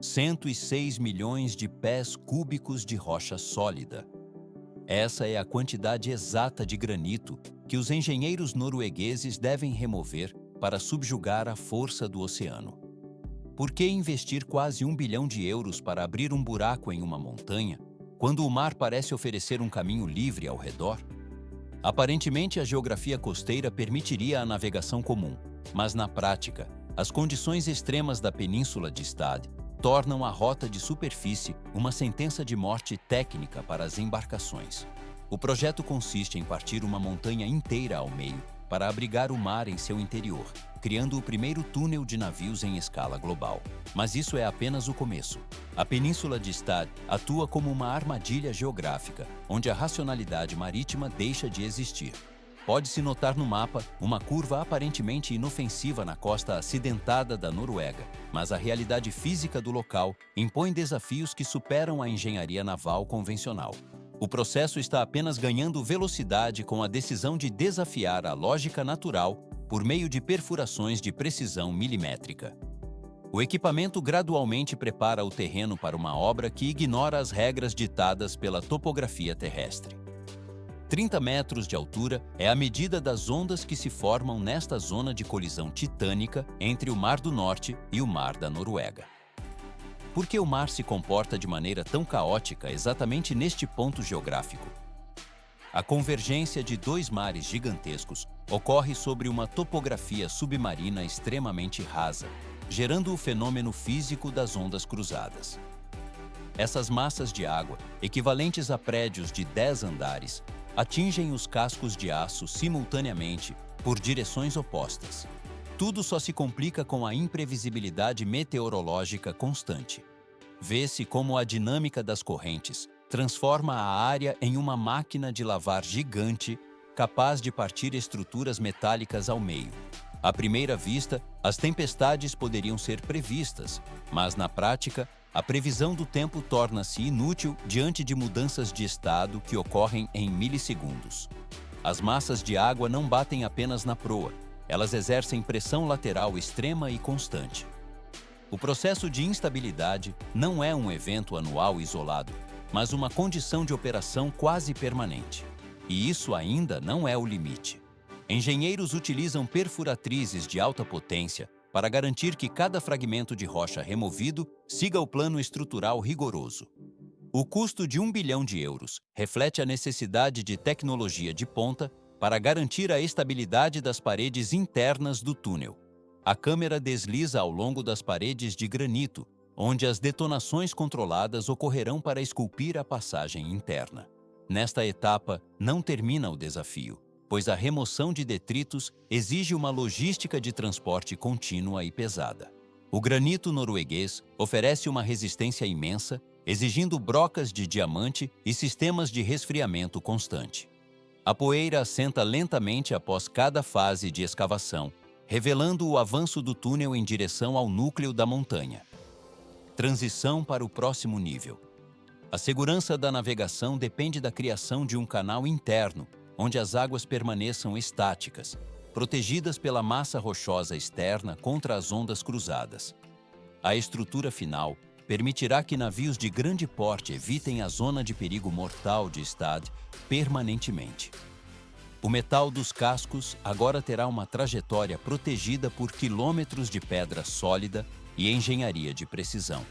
106 milhões de pés cúbicos de rocha sólida. Essa é a quantidade exata de granito que os engenheiros noruegueses devem remover para subjugar a força do oceano. Por que investir quase 1 bilhão de euros para abrir um buraco em uma montanha, quando o mar parece oferecer um caminho livre ao redor? Aparentemente, a geografia costeira permitiria a navegação comum, mas na prática, as condições extremas da península de Stad tornam a rota de superfície uma sentença de morte técnica para as embarcações. O projeto consiste em partir uma montanha inteira ao meio para abrigar o mar em seu interior, criando o primeiro túnel de navios em escala global. Mas isso é apenas o começo. A península de Stad atua como uma armadilha geográfica, onde a racionalidade marítima deixa de existir. Pode-se notar no mapa uma curva aparentemente inofensiva na costa acidentada da Noruega, mas a realidade física do local impõe desafios que superam a engenharia naval convencional. O processo está apenas ganhando velocidade com a decisão de desafiar a lógica natural por meio de perfurações de precisão milimétrica. O equipamento gradualmente prepara o terreno para uma obra que ignora as regras ditadas pela topografia terrestre. 30 metros de altura é a medida das ondas que se formam nesta zona de colisão titânica entre o Mar do Norte e o Mar da Noruega. Por que o mar se comporta de maneira tão caótica exatamente neste ponto geográfico? A convergência de dois mares gigantescos ocorre sobre uma topografia submarina extremamente rasa, gerando o fenômeno físico das ondas cruzadas. Essas massas de água, equivalentes a prédios de 10 andares, atingem os cascos de aço simultaneamente por direções opostas. Tudo só se complica com a imprevisibilidade meteorológica constante. Vê-se como a dinâmica das correntes transforma a área em uma máquina de lavar gigante capaz de partir estruturas metálicas ao meio. À primeira vista, as tempestades poderiam ser previstas, mas na prática, a previsão do tempo torna-se inútil diante de mudanças de estado que ocorrem em milissegundos. As massas de água não batem apenas na proa, elas exercem pressão lateral extrema e constante. O processo de instabilidade não é um evento anual isolado, mas uma condição de operação quase permanente. E isso ainda não é o limite. Engenheiros utilizam perfuratrizes de alta potência para garantir que cada fragmento de rocha removido siga o plano estrutural rigoroso. O custo de 1 bilhão de euros reflete a necessidade de tecnologia de ponta para garantir a estabilidade das paredes internas do túnel. A câmera desliza ao longo das paredes de granito, onde as detonações controladas ocorrerão para esculpir a passagem interna. Nesta etapa, não termina o desafio, pois a remoção de detritos exige uma logística de transporte contínua e pesada. O granito norueguês oferece uma resistência imensa, exigindo brocas de diamante e sistemas de resfriamento constante. A poeira assenta lentamente após cada fase de escavação, revelando o avanço do túnel em direção ao núcleo da montanha. Transição para o próximo nível. A segurança da navegação depende da criação de um canal interno, onde as águas permaneçam estáticas, protegidas pela massa rochosa externa contra as ondas cruzadas. A estrutura final permitirá que navios de grande porte evitem a zona de perigo mortal de Stad permanentemente. O metal dos cascos agora terá uma trajetória protegida por quilômetros de pedra sólida e engenharia de precisão.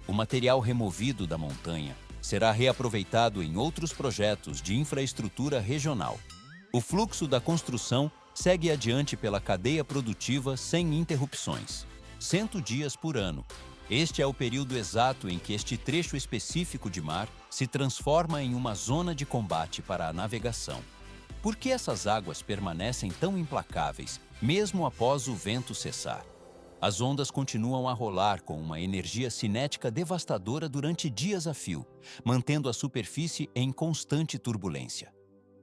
O material removido da montanha será reaproveitado em outros projetos de infraestrutura regional. O fluxo da construção segue adiante pela cadeia produtiva sem interrupções. 100 dias por ano. Este é o período exato em que este trecho específico de mar se transforma em uma zona de combate para a navegação. Por que essas águas permanecem tão implacáveis, mesmo após o vento cessar? As ondas continuam a rolar com uma energia cinética devastadora durante dias a fio, mantendo a superfície em constante turbulência.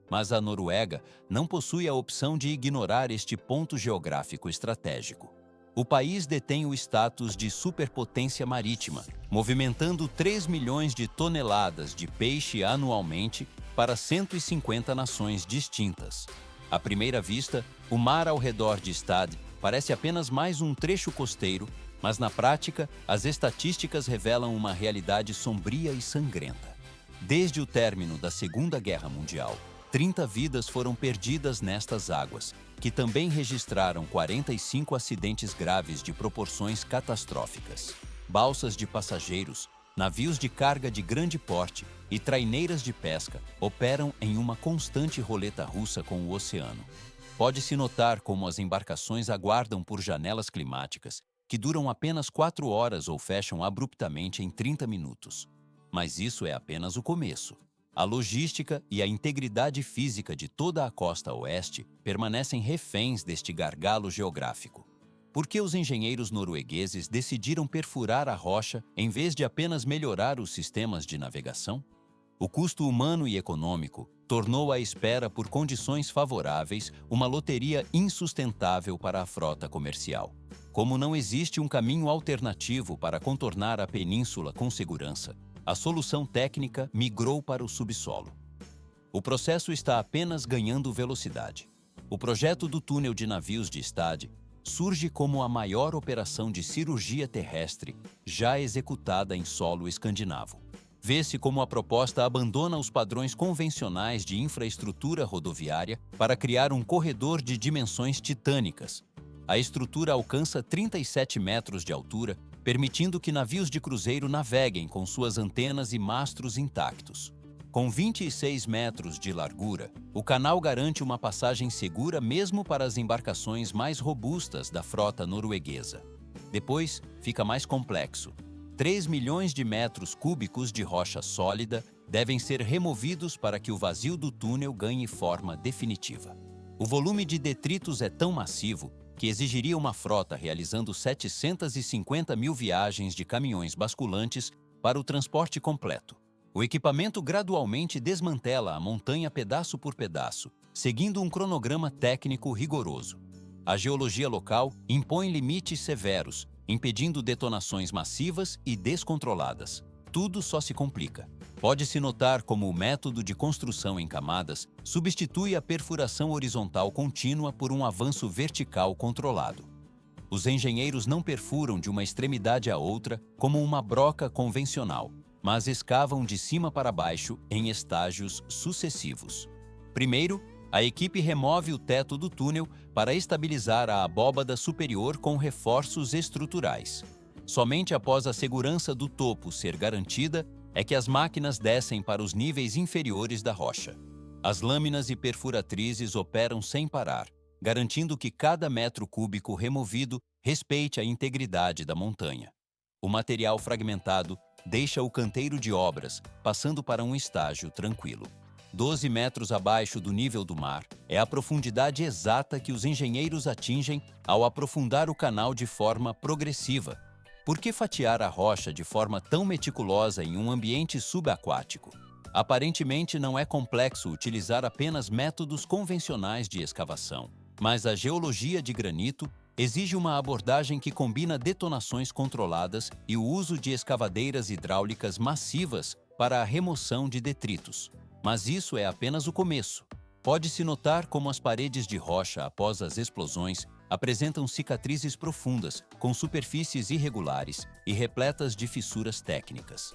Mas a Noruega não possui a opção de ignorar este ponto geográfico estratégico. O país detém o status de superpotência marítima, movimentando 3 milhões de toneladas de peixe anualmente para 150 nações distintas. À primeira vista, o mar ao redor de Stad parece apenas mais um trecho costeiro Mas na prática, as estatísticas revelam uma realidade sombria e sangrenta. Desde o término da Segunda Guerra Mundial, 30 vidas foram perdidas nestas águas, que também registraram 45 acidentes graves de proporções catastróficas. Balsas de passageiros, navios de carga de grande porte e traineiras de pesca operam em uma constante roleta russa com o oceano. Pode-se notar como as embarcações aguardam por janelas climáticas, que duram apenas 4 horas ou fecham abruptamente em 30 minutos. Mas isso é apenas o começo. A logística e a integridade física de toda a costa oeste permanecem reféns deste gargalo geográfico. Por que os engenheiros noruegueses decidiram perfurar a rocha em vez de apenas melhorar os sistemas de navegação? O custo humano e econômico tornou a espera por condições favoráveis uma loteria insustentável para a frota comercial. Como não existe um caminho alternativo para contornar a península com segurança, a solução técnica migrou para o subsolo. O processo está apenas ganhando velocidade. O projeto do túnel de navios de Stad surge como a maior operação de cirurgia terrestre já executada em solo escandinavo. Vê-se como a proposta abandona os padrões convencionais de infraestrutura rodoviária para criar um corredor de dimensões titânicas. A estrutura alcança 37 metros de altura, permitindo que navios de cruzeiro naveguem com suas antenas e mastros intactos. Com 26 metros de largura, o canal garante uma passagem segura mesmo para as embarcações mais robustas da frota norueguesa. Depois, fica mais complexo. 3 milhões de metros cúbicos de rocha sólida devem ser removidos para que o vazio do túnel ganhe forma definitiva. O volume de detritos é tão massivo que exigiria uma frota realizando 750 mil viagens de caminhões basculantes para o transporte completo. O equipamento gradualmente desmantela a montanha pedaço por pedaço, seguindo um cronograma técnico rigoroso. A geologia local impõe limites severos, impedindo detonações massivas e descontroladas. Tudo só se complica. Pode-se notar como o método de construção em camadas substitui a perfuração horizontal contínua por um avanço vertical controlado. Os engenheiros não perfuram de uma extremidade à outra como uma broca convencional, mas escavam de cima para baixo em estágios sucessivos. Primeiro, a equipe remove o teto do túnel para estabilizar a abóbada superior com reforços estruturais. Somente após a segurança do topo ser garantida é que as máquinas descem para os níveis inferiores da rocha. As lâminas e perfuratrizes operam sem parar, garantindo que cada metro cúbico removido respeite a integridade da montanha. O material fragmentado deixa o canteiro de obras, passando para um estágio tranquilo. 12 metros abaixo do nível do mar é a profundidade exata que os engenheiros atingem ao aprofundar o canal de forma progressiva. Por que fatiar a rocha de forma tão meticulosa em um ambiente subaquático? Aparentemente não é complexo utilizar apenas métodos convencionais de escavação, mas a geologia de granito exige uma abordagem que combina detonações controladas e o uso de escavadeiras hidráulicas massivas para a remoção de detritos. Mas isso é apenas o começo. Pode-se notar como as paredes de rocha após as explosões apresentam cicatrizes profundas, com superfícies irregulares e repletas de fissuras técnicas.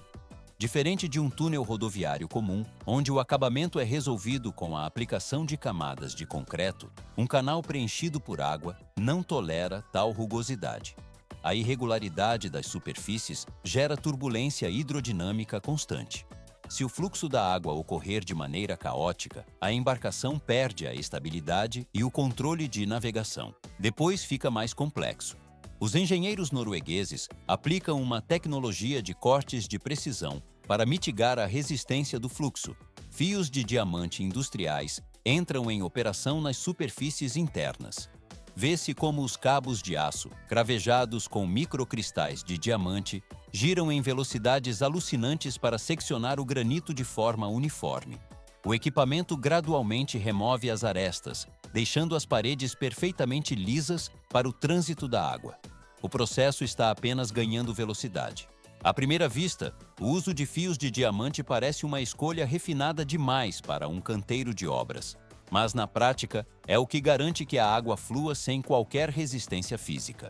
Diferente de um túnel rodoviário comum, onde o acabamento é resolvido com a aplicação de camadas de concreto, um canal preenchido por água não tolera tal rugosidade. A irregularidade das superfícies gera turbulência hidrodinâmica constante. Se o fluxo da água ocorrer de maneira caótica, a embarcação perde a estabilidade e o controle de navegação. Depois fica mais complexo. Os engenheiros noruegueses aplicam uma tecnologia de cortes de precisão para mitigar a resistência do fluxo. Fios de diamante industriais entram em operação nas superfícies internas. Vê-se como os cabos de aço, cravejados com microcristais de diamante, giram em velocidades alucinantes para seccionar o granito de forma uniforme. O equipamento gradualmente remove as arestas, deixando as paredes perfeitamente lisas para o trânsito da água. O processo está apenas ganhando velocidade. À primeira vista, o uso de fios de diamante parece uma escolha refinada demais para um canteiro de obras. Mas, na prática, é o que garante que a água flua sem qualquer resistência física.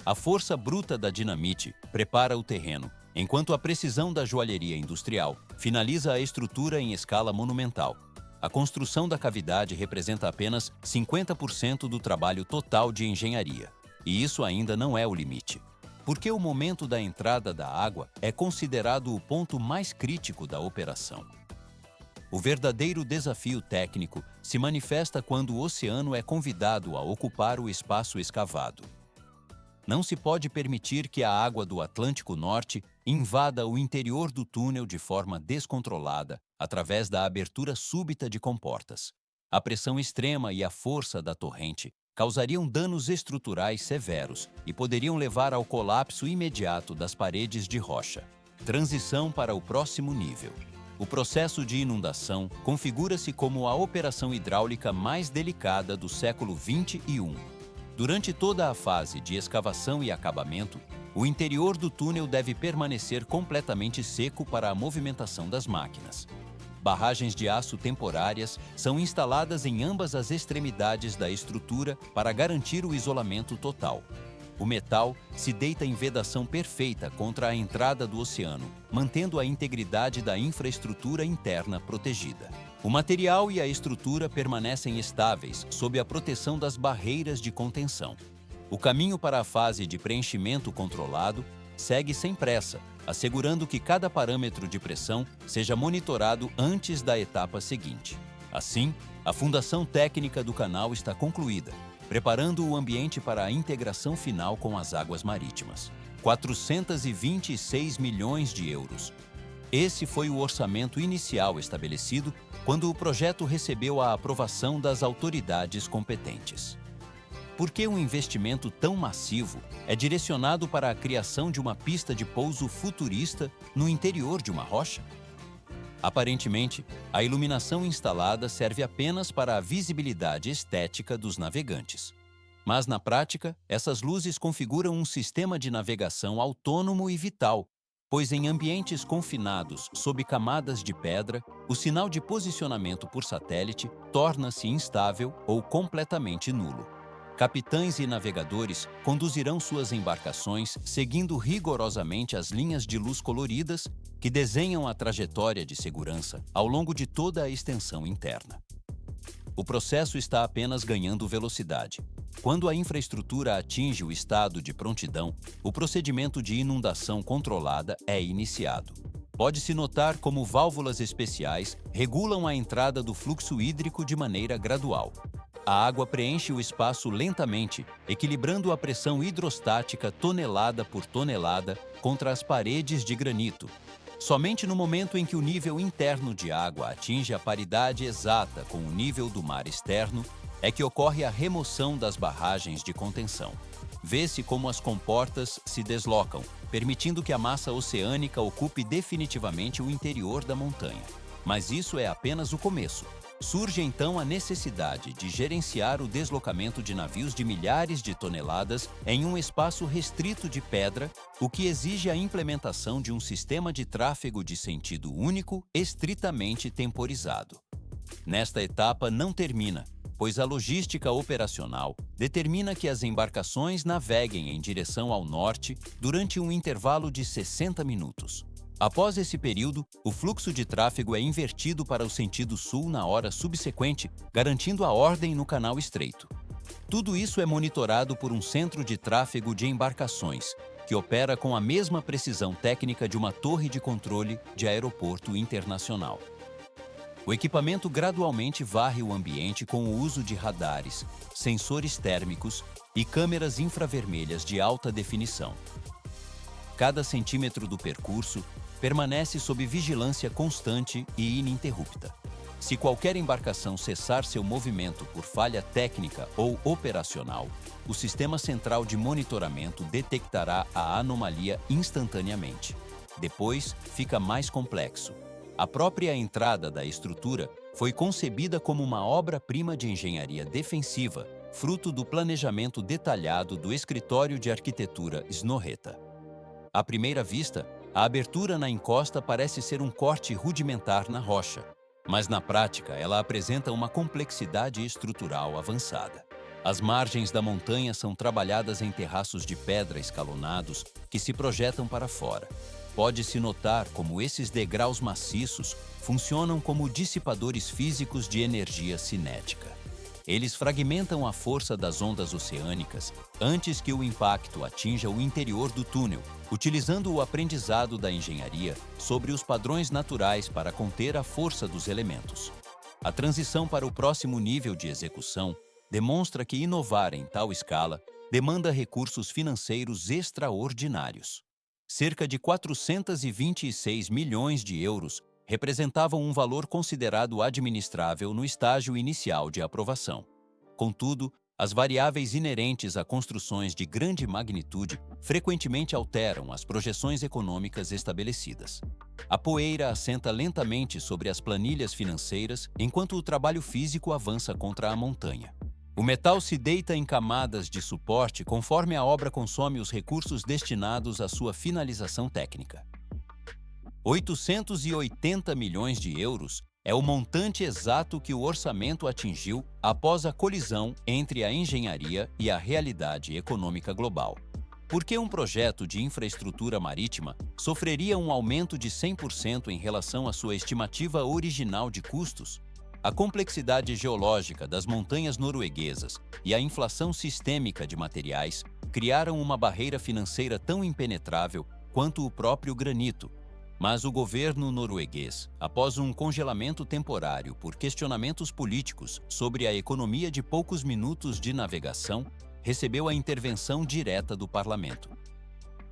A força bruta da dinamite prepara o terreno, enquanto a precisão da joalheria industrial finaliza a estrutura em escala monumental. A construção da cavidade representa apenas 50% do trabalho total de engenharia. E isso ainda não é o limite. Porque o momento da entrada da água é considerado o ponto mais crítico da operação. O verdadeiro desafio técnico se manifesta quando o oceano é convidado a ocupar o espaço escavado. Não se pode permitir que a água do Atlântico Norte invada o interior do túnel de forma descontrolada através da abertura súbita de comportas. A pressão extrema e a força da torrente causariam danos estruturais severos e poderiam levar ao colapso imediato das paredes de rocha. Transição para o próximo nível. O processo de inundação configura-se como a operação hidráulica mais delicada do século 21. Durante toda a fase de escavação e acabamento, o interior do túnel deve permanecer completamente seco para a movimentação das máquinas. Barragens de aço temporárias são instaladas em ambas as extremidades da estrutura para garantir o isolamento total. O metal se deita em vedação perfeita contra a entrada do oceano, mantendo a integridade da infraestrutura interna protegida. O material e a estrutura permanecem estáveis sob a proteção das barreiras de contenção. O caminho para a fase de preenchimento controlado segue sem pressa, assegurando que cada parâmetro de pressão seja monitorado antes da etapa seguinte. Assim, a fundação técnica do canal está concluída, preparando o ambiente para a integração final com as águas marítimas. 426 milhões de euros. Esse foi o orçamento inicial estabelecido quando o projeto recebeu a aprovação das autoridades competentes. Por que um investimento tão massivo é direcionado para a criação de uma pista de pouso futurista no interior de uma rocha? Aparentemente, a iluminação instalada serve apenas para a visibilidade estética dos navegantes. Mas, na prática, essas luzes configuram um sistema de navegação autônomo e vital, pois em ambientes confinados sob camadas de pedra, o sinal de posicionamento por satélite torna-se instável ou completamente nulo. Capitães e navegadores conduzirão suas embarcações seguindo rigorosamente as linhas de luz coloridas que desenham a trajetória de segurança ao longo de toda a extensão interna. O processo está apenas ganhando velocidade. Quando a infraestrutura atinge o estado de prontidão, o procedimento de inundação controlada é iniciado. Pode-se notar como válvulas especiais regulam a entrada do fluxo hídrico de maneira gradual. A água preenche o espaço lentamente, equilibrando a pressão hidrostática tonelada por tonelada contra as paredes de granito. Somente no momento em que o nível interno de água atinge a paridade exata com o nível do mar externo, é que ocorre a remoção das barragens de contenção. Vê-se como as comportas se deslocam, permitindo que a massa oceânica ocupe definitivamente o interior da montanha. Mas isso é apenas o começo. Surge então a necessidade de gerenciar o deslocamento de navios de milhares de toneladas em um espaço restrito de pedra, o que exige a implementação de um sistema de tráfego de sentido único estritamente temporizado. Nesta etapa não termina, pois a logística operacional determina que as embarcações naveguem em direção ao norte durante um intervalo de 60 minutos. Após esse período, o fluxo de tráfego é invertido para o sentido sul na hora subsequente, garantindo a ordem no canal estreito. Tudo isso é monitorado por um centro de tráfego de embarcações, que opera com a mesma precisão técnica de uma torre de controle de aeroporto internacional. O equipamento gradualmente varre o ambiente com o uso de radares, sensores térmicos e câmeras infravermelhas de alta definição. Cada centímetro do percurso permanece sob vigilância constante e ininterrupta. Se qualquer embarcação cessar seu movimento por falha técnica ou operacional, o sistema central de monitoramento detectará a anomalia instantaneamente. Depois, fica mais complexo. A própria entrada da estrutura foi concebida como uma obra-prima de engenharia defensiva, fruto do planejamento detalhado do escritório de arquitetura Snorreta. À primeira vista, a abertura na encosta parece ser um corte rudimentar na rocha, mas na prática ela apresenta uma complexidade estrutural avançada. As margens da montanha são trabalhadas em terraços de pedra escalonados que se projetam para fora. Pode-se notar como esses degraus maciços funcionam como dissipadores físicos de energia cinética. Eles fragmentam a força das ondas oceânicas antes que o impacto atinja o interior do túnel, utilizando o aprendizado da engenharia sobre os padrões naturais para conter a força dos elementos. A transição para o próximo nível de execução demonstra que inovar em tal escala demanda recursos financeiros extraordinários. Cerca de 426 milhões de euros representavam um valor considerado administrável no estágio inicial de aprovação. Contudo, as variáveis inerentes a construções de grande magnitude frequentemente alteram as projeções econômicas estabelecidas. A poeira assenta lentamente sobre as planilhas financeiras enquanto o trabalho físico avança contra a montanha. O metal se deita em camadas de suporte conforme a obra consome os recursos destinados à sua finalização técnica. 880 milhões de euros é o montante exato que o orçamento atingiu após a colisão entre a engenharia e a realidade econômica global. Por que um projeto de infraestrutura marítima sofreria um aumento de 100% em relação à sua estimativa original de custos? A complexidade geológica das montanhas norueguesas e a inflação sistêmica de materiais criaram uma barreira financeira tão impenetrável quanto o próprio granito. Mas o governo norueguês, após um congelamento temporário por questionamentos políticos sobre a economia de poucos minutos de navegação, recebeu a intervenção direta do parlamento.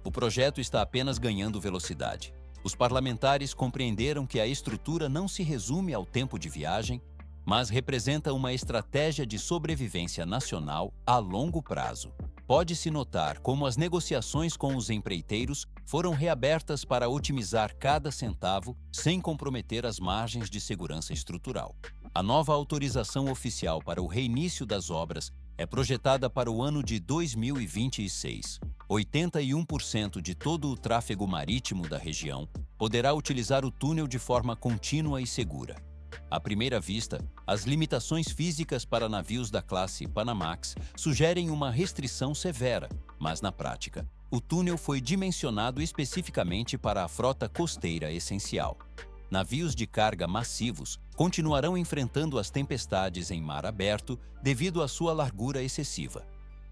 O projeto está apenas ganhando velocidade. Os parlamentares compreenderam que a estrutura não se resume ao tempo de viagem, mas representa uma estratégia de sobrevivência nacional a longo prazo. Pode-se notar como as negociações com os empreiteiros foram reabertas para otimizar cada centavo sem comprometer as margens de segurança estrutural. A nova autorização oficial para o reinício das obras é projetada para o ano de 2026. 81% de todo o tráfego marítimo da região poderá utilizar o túnel de forma contínua e segura. À primeira vista, as limitações físicas para navios da classe Panamax sugerem uma restrição severa, mas na prática, o túnel foi dimensionado especificamente para a frota costeira essencial. Navios de carga massivos continuarão enfrentando as tempestades em mar aberto devido à sua largura excessiva.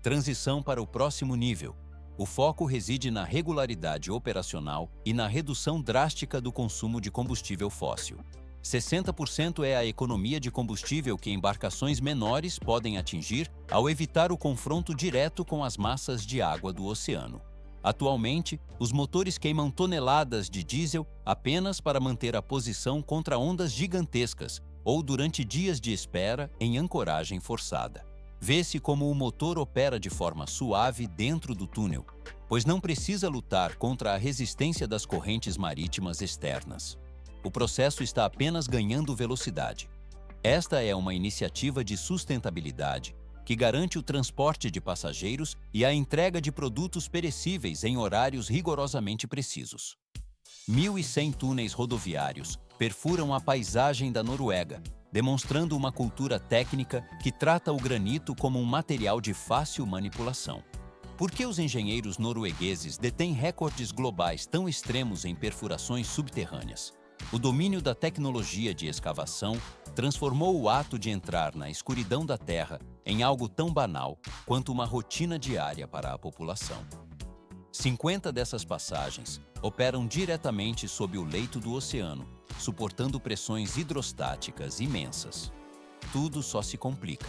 Transição para o próximo nível. O foco reside na regularidade operacional e na redução drástica do consumo de combustível fóssil. 60% é a economia de combustível que embarcações menores podem atingir ao evitar o confronto direto com as massas de água do oceano. Atualmente, os motores queimam toneladas de diesel apenas para manter a posição contra ondas gigantescas ou durante dias de espera em ancoragem forçada. Vê-se como o motor opera de forma suave dentro do túnel, pois não precisa lutar contra a resistência das correntes marítimas externas. O processo está apenas ganhando velocidade. Esta é uma iniciativa de sustentabilidade que garante o transporte de passageiros e a entrega de produtos perecíveis em horários rigorosamente precisos. 1.100 túneis rodoviários perfuram a paisagem da Noruega, demonstrando uma cultura técnica que trata o granito como um material de fácil manipulação. Por que os engenheiros noruegueses detêm recordes globais tão extremos em perfurações subterrâneas? O domínio da tecnologia de escavação transformou o ato de entrar na escuridão da Terra em algo tão banal quanto uma rotina diária para a população. 50 dessas passagens operam diretamente sob o leito do oceano, suportando pressões hidrostáticas imensas. Tudo só se complica.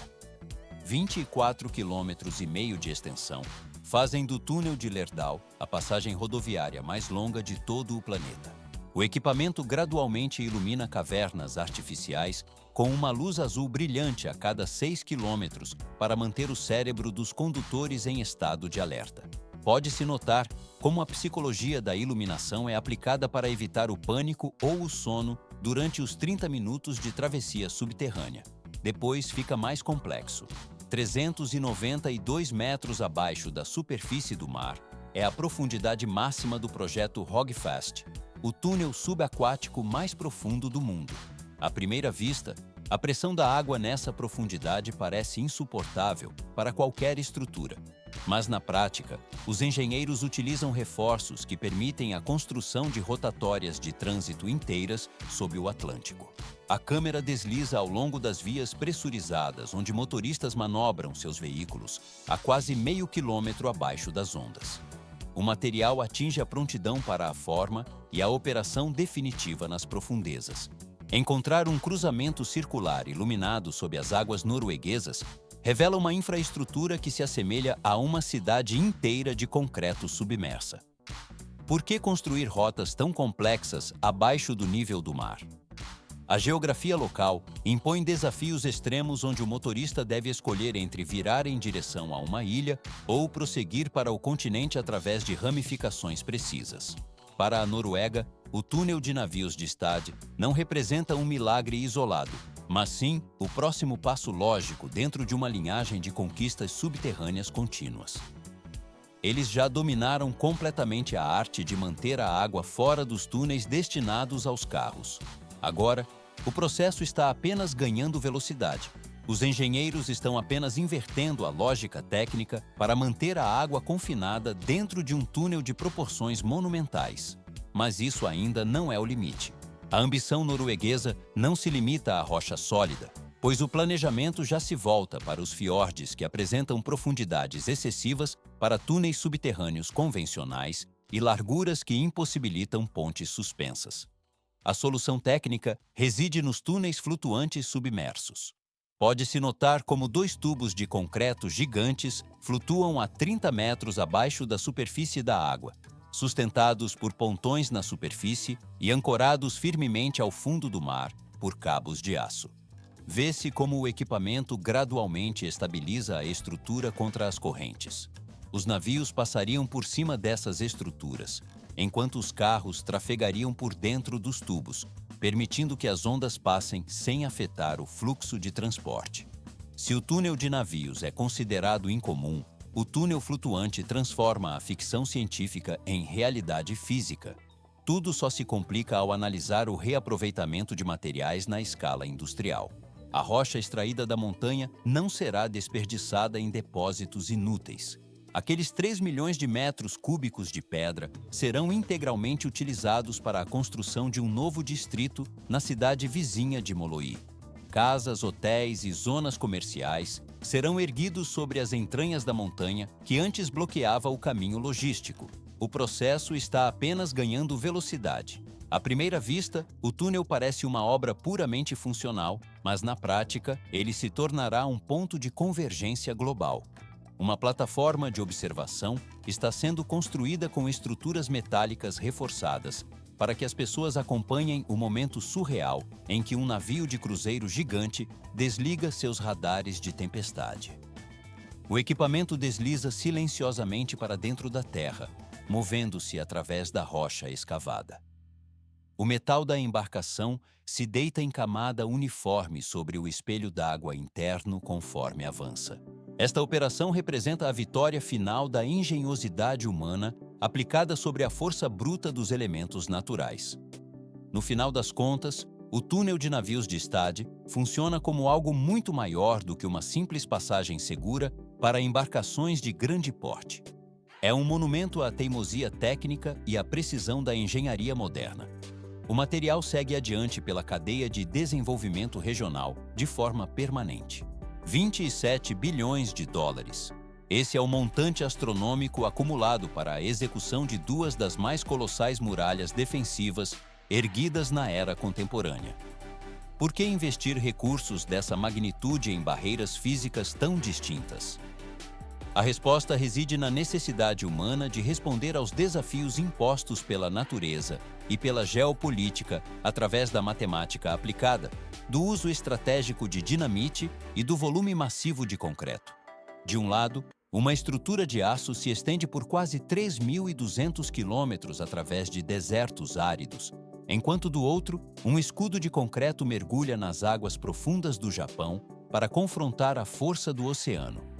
24,5 km de extensão fazem do túnel de Lærdal a passagem rodoviária mais longa de todo o planeta. O equipamento gradualmente ilumina cavernas artificiais com uma luz azul brilhante a cada 6 km para manter o cérebro dos condutores em estado de alerta. Pode-se notar como a psicologia da iluminação é aplicada para evitar o pânico ou o sono durante os 30 minutos de travessia subterrânea. Depois fica mais complexo. 392 metros abaixo da superfície do mar é a profundidade máxima do projeto Rogfast, o túnel subaquático mais profundo do mundo. À primeira vista, A pressão da água nessa profundidade parece insuportável para qualquer estrutura. Mas na prática, os engenheiros utilizam reforços que permitem a construção de rotatórias de trânsito inteiras sob o Atlântico. A câmera desliza ao longo das vias pressurizadas, onde motoristas manobram seus veículos a quase meio quilômetro abaixo das ondas. O material atinge a prontidão para a forma e a operação definitiva nas profundezas. Encontrar um cruzamento circular iluminado sob as águas norueguesas revela uma infraestrutura que se assemelha a uma cidade inteira de concreto submersa. Por que construir rotas tão complexas abaixo do nível do mar? A geografia local impõe desafios extremos onde o motorista deve escolher entre virar em direção a uma ilha ou prosseguir para o continente através de ramificações precisas. Para a Noruega, o túnel de navios de Stad não representa um milagre isolado, mas sim o próximo passo lógico dentro de uma linhagem de conquistas subterrâneas contínuas. Eles já dominaram completamente a arte de manter a água fora dos túneis destinados aos carros. Agora, o processo está apenas ganhando velocidade. Os engenheiros estão apenas invertendo a lógica técnica para manter a água confinada dentro de um túnel de proporções monumentais. Mas isso ainda não é o limite. A ambição norueguesa não se limita à rocha sólida, pois o planejamento já se volta para os fiordes que apresentam profundidades excessivas para túneis subterrâneos convencionais e larguras que impossibilitam pontes suspensas. A solução técnica reside nos túneis flutuantes submersos. Pode-se notar como dois tubos de concreto gigantes flutuam a 30 metros abaixo da superfície da água, sustentados por pontões na superfície e ancorados firmemente ao fundo do mar por cabos de aço. Vê-se como o equipamento gradualmente estabiliza a estrutura contra as correntes. Os navios passariam por cima dessas estruturas, enquanto os carros trafegariam por dentro dos tubos, permitindo que as ondas passem sem afetar o fluxo de transporte. Se o túnel de navios é considerado incomum, o túnel flutuante transforma a ficção científica em realidade física. Tudo só se complica ao analisar o reaproveitamento de materiais na escala industrial. A rocha extraída da montanha não será desperdiçada em depósitos inúteis. Aqueles 3 milhões de metros cúbicos de pedra serão integralmente utilizados para a construção de um novo distrito na cidade vizinha de Moloi. Casas, hotéis e zonas comerciais serão erguidos sobre as entranhas da montanha que antes bloqueava o caminho logístico. O processo está apenas ganhando velocidade. À primeira vista, o túnel parece uma obra puramente funcional, mas na prática, ele se tornará um ponto de convergência global. Uma plataforma de observação está sendo construída com estruturas metálicas reforçadas para que as pessoas acompanhem o momento surreal em que um navio de cruzeiro gigante desliga seus radares de tempestade. O equipamento desliza silenciosamente para dentro da terra, movendo-se através da rocha escavada. O metal da embarcação se deita em camada uniforme sobre o espelho d'água interno conforme avança. Esta operação representa a vitória final da engenhosidade humana aplicada sobre a força bruta dos elementos naturais. No final das contas, o túnel de navios de Stad funciona como algo muito maior do que uma simples passagem segura para embarcações de grande porte. É um monumento à teimosia técnica e à precisão da engenharia moderna. O material segue adiante pela cadeia de desenvolvimento regional de forma permanente. 27 bilhões de dólares. Esse é o montante astronômico acumulado para a execução de duas das mais colossais muralhas defensivas erguidas na era contemporânea. Por que investir recursos dessa magnitude em barreiras físicas tão distintas? A resposta reside na necessidade humana de responder aos desafios impostos pela natureza e pela geopolítica através da matemática aplicada, do uso estratégico de dinamite e do volume massivo de concreto. De um lado, uma estrutura de aço se estende por quase 3.200 quilômetros através de desertos áridos, enquanto do outro, um escudo de concreto mergulha nas águas profundas do Japão para confrontar a força do oceano.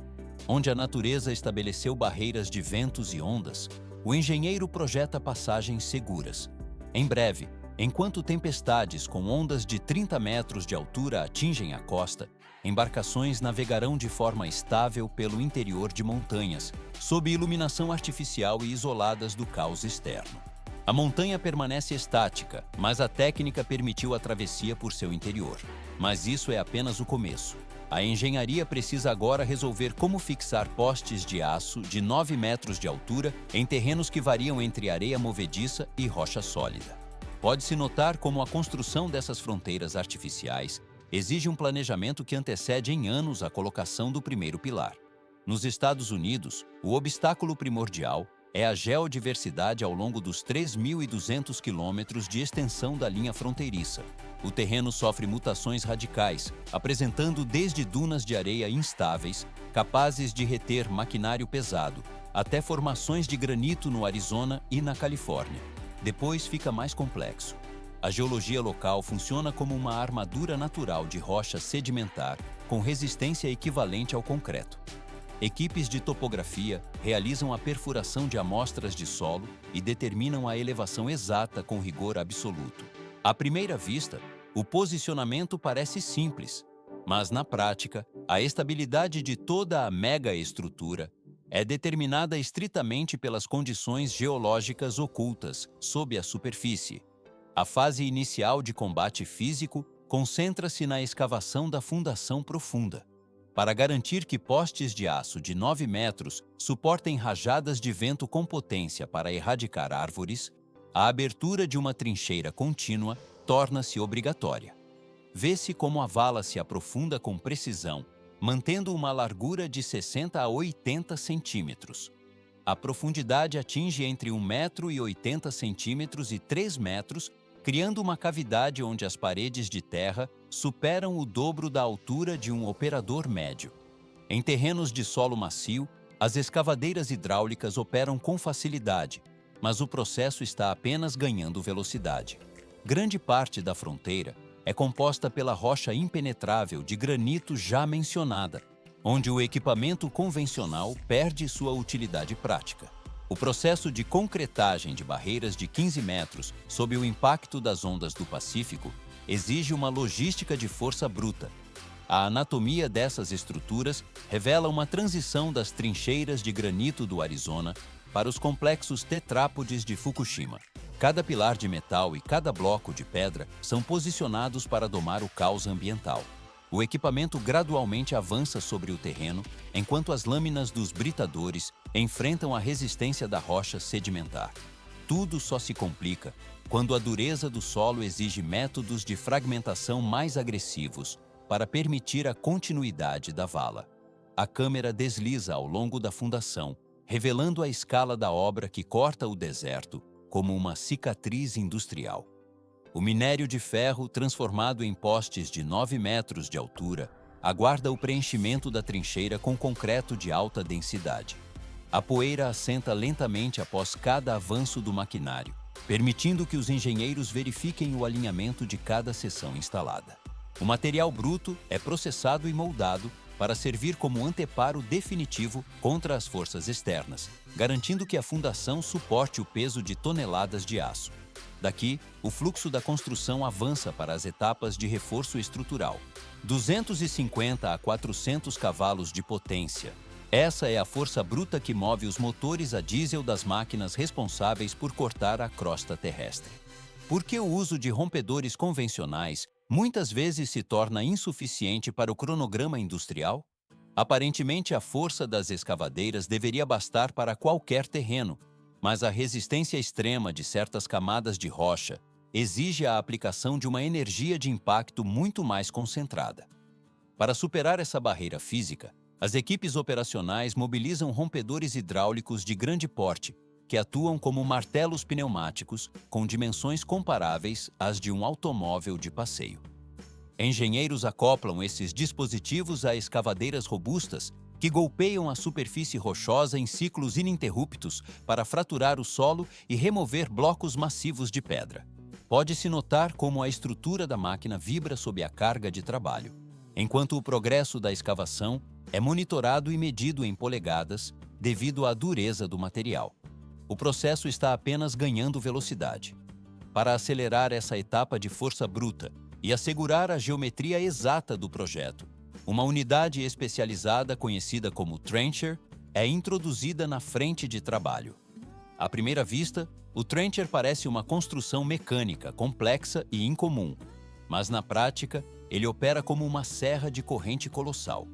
Onde a natureza estabeleceu barreiras de ventos e ondas, o engenheiro projeta passagens seguras. Em breve, Enquanto tempestades com ondas de 30 metros de altura atingem a costa, embarcações navegarão de forma estável pelo interior de montanhas, sob iluminação artificial e isoladas do caos externo. A montanha permanece estática, mas a técnica permitiu a travessia por seu interior. Mas isso é apenas o começo. A engenharia precisa agora resolver como fixar postes de aço de 9 metros de altura em terrenos que variam entre areia movediça e rocha sólida. Pode-se notar como a construção dessas fronteiras artificiais exige um planejamento que antecede em anos a colocação do primeiro pilar. Nos Estados Unidos, o obstáculo primordial é a geodiversidade ao longo dos 3.200 quilômetros de extensão da linha fronteiriça. O terreno sofre mutações radicais, apresentando desde dunas de areia instáveis, capazes de reter maquinário pesado, até formações de granito no Arizona e na Califórnia. Depois fica mais complexo. A geologia local funciona como uma armadura natural de rocha sedimentar com resistência equivalente ao concreto. Equipes de topografia realizam a perfuração de amostras de solo e determinam a elevação exata com rigor absoluto. À primeira vista, o posicionamento parece simples, mas na prática, a estabilidade de toda a megaestrutura é determinada estritamente pelas condições geológicas ocultas sob a superfície. A fase inicial de combate físico concentra-se na escavação da fundação profunda. Para garantir que postes de aço de 9 metros suportem rajadas de vento com potência para erradicar árvores, a abertura de uma trincheira contínua torna-se obrigatória. Vê-se como a vala se aprofunda com precisão, mantendo uma largura de 60 a 80 centímetros. A profundidade atinge entre 1,80 m e 3 metros, criando uma cavidade onde as paredes de terra superam o dobro da altura de um operador médio. Em terrenos de solo macio, as escavadeiras hidráulicas operam com facilidade, mas o processo está apenas ganhando velocidade. Grande parte da fronteira é composta pela rocha impenetrável de granito já mencionada, onde o equipamento convencional perde sua utilidade prática. O processo de concretagem de barreiras de 15 metros sob o impacto das ondas do Pacífico exige uma logística de força bruta. A anatomia dessas estruturas revela uma transição das trincheiras de granito do Arizona para os complexos tetrápodes de Fukushima. Cada pilar de metal e cada bloco de pedra são posicionados para domar o caos ambiental. O equipamento gradualmente avança sobre o terreno, enquanto as lâminas dos britadores enfrentam a resistência da rocha sedimentar. Tudo só se complica quando a dureza do solo exige métodos de fragmentação mais agressivos para permitir a continuidade da vala. A câmera desliza ao longo da fundação, revelando a escala da obra que corta o deserto como uma cicatriz industrial. O minério de ferro, transformado em postes de 9 metros de altura, aguarda o preenchimento da trincheira com concreto de alta densidade. A poeira assenta lentamente após cada avanço do maquinário, permitindo que os engenheiros verifiquem o alinhamento de cada seção instalada. O material bruto é processado e moldado para servir como anteparo definitivo contra as forças externas, garantindo que a fundação suporte o peso de toneladas de aço. Daqui, o fluxo da construção avança para as etapas de reforço estrutural. 250 a 400 cavalos de potência. Essa é a força bruta que move os motores a diesel das máquinas responsáveis por cortar a crosta terrestre. Por que o uso de rompedores convencionais muitas vezes se torna insuficiente para o cronograma industrial? Aparentemente, a força das escavadeiras deveria bastar para qualquer terreno, mas a resistência extrema de certas camadas de rocha exige a aplicação de uma energia de impacto muito mais concentrada. Para superar essa barreira física, as equipes operacionais mobilizam rompedores hidráulicos de grande porte, que atuam como martelos pneumáticos com dimensões comparáveis às de um automóvel de passeio. Engenheiros acoplam esses dispositivos a escavadeiras robustas que golpeiam a superfície rochosa em ciclos ininterruptos para fraturar o solo e remover blocos massivos de pedra. Pode-se notar como a estrutura da máquina vibra sob a carga de trabalho, enquanto o progresso da escavação é monitorado e medido em polegadas devido à dureza do material. O processo está apenas ganhando velocidade. para acelerar essa etapa de força bruta e assegurar a geometria exata do projeto. Uma unidade especializada conhecida como trencher é introduzida na frente de trabalho. À primeira vista, o trencher parece uma construção mecânica complexa e incomum, mas na prática, ele opera como uma serra de corrente colossal.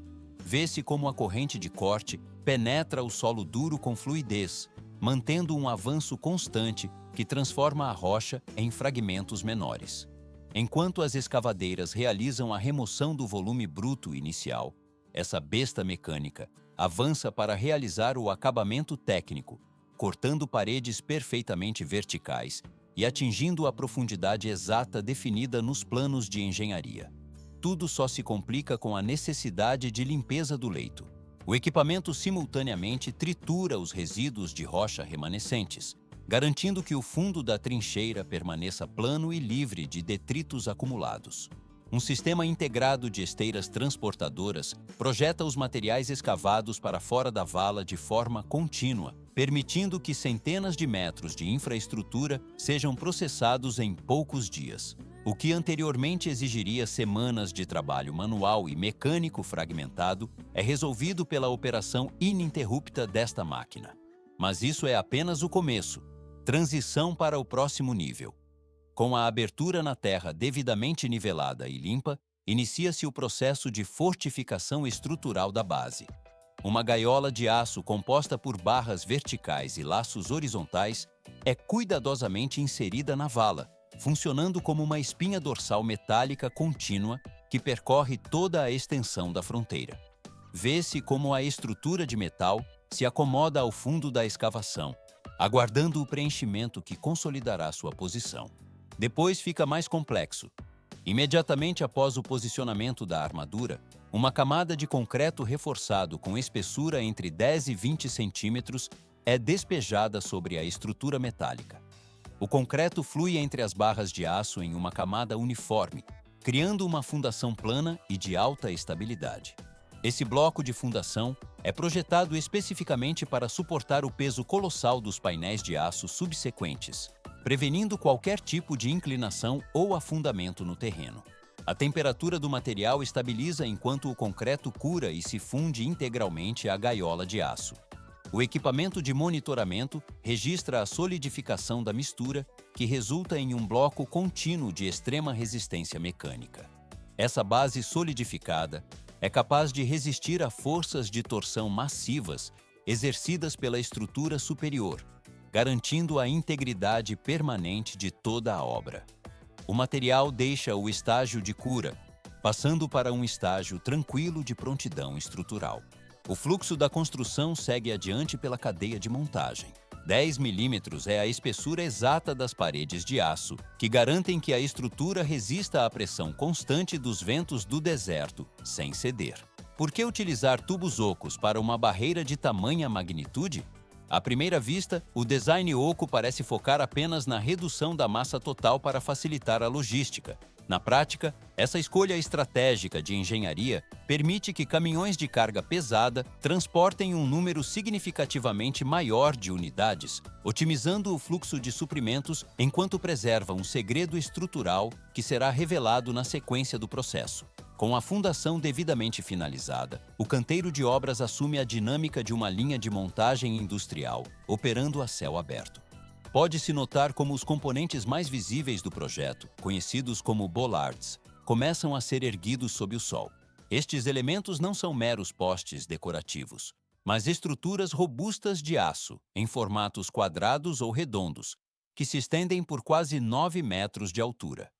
Vê-se como a corrente de corte penetra o solo duro com fluidez, mantendo um avanço constante que transforma a rocha em fragmentos menores. Enquanto as escavadeiras realizam a remoção do volume bruto inicial, essa besta mecânica avança para realizar o acabamento técnico, cortando paredes perfeitamente verticais e atingindo a profundidade exata definida nos planos de engenharia. Tudo só se complica com a necessidade de limpeza do leito. O equipamento simultaneamente tritura os resíduos de rocha remanescentes, garantindo que o fundo da trincheira permaneça plano e livre de detritos acumulados. Um sistema integrado de esteiras transportadoras projeta os materiais escavados para fora da vala de forma contínua, permitindo que centenas de metros de infraestrutura sejam processados em poucos dias. O que anteriormente exigiria semanas de trabalho manual e mecânico fragmentado é resolvido pela operação ininterrupta desta máquina. Mas isso é apenas o começo. Transição para o próximo nível. Com a abertura na terra devidamente nivelada e limpa, inicia-se o processo de fortificação estrutural da base. Uma gaiola de aço composta por barras verticais e laços horizontais é cuidadosamente inserida na vala, funcionando como uma espinha dorsal metálica contínua que percorre toda a extensão da fronteira. Vê-se como a estrutura de metal se acomoda ao fundo da escavação, aguardando o preenchimento que consolidará sua posição. Depois fica mais complexo. Imediatamente após o posicionamento da armadura, uma camada de concreto reforçado com espessura entre 10 e 20 centímetros é despejada sobre a estrutura metálica. O concreto flui entre as barras de aço em uma camada uniforme, criando uma fundação plana e de alta estabilidade. Esse bloco de fundação é projetado especificamente para suportar o peso colossal dos painéis de aço subsequentes, prevenindo qualquer tipo de inclinação ou afundamento no terreno. A temperatura do material estabiliza enquanto o concreto cura e se funde integralmente à gaiola de aço. O equipamento de monitoramento registra a solidificação da mistura, que resulta em um bloco contínuo de extrema resistência mecânica. Essa base solidificada é capaz de resistir a forças de torção massivas exercidas pela estrutura superior, garantindo a integridade permanente de toda a obra. O material deixa o estágio de cura, passando para um estágio tranquilo de prontidão estrutural. O fluxo da construção segue adiante pela cadeia de montagem. 10 milímetros é a espessura exata das paredes de aço, que garantem que a estrutura resista à pressão constante dos ventos do deserto, sem ceder. Por que utilizar tubos ocos para uma barreira de tamanha magnitude? À primeira vista, o design oco parece focar apenas na redução da massa total para facilitar a logística. Na prática, essa escolha estratégica de engenharia permite que caminhões de carga pesada transportem um número significativamente maior de unidades, otimizando o fluxo de suprimentos enquanto preserva um segredo estrutural que será revelado na sequência do processo. Com a fundação devidamente finalizada, o canteiro de obras assume a dinâmica de uma linha de montagem industrial, operando a céu aberto. Pode-se notar como os componentes mais visíveis do projeto, conhecidos como bollards, começam a ser erguidos sob o sol. Estes elementos não são meros postes decorativos, mas estruturas robustas de aço, em formatos quadrados ou redondos, que se estendem por quase 9 metros de altura.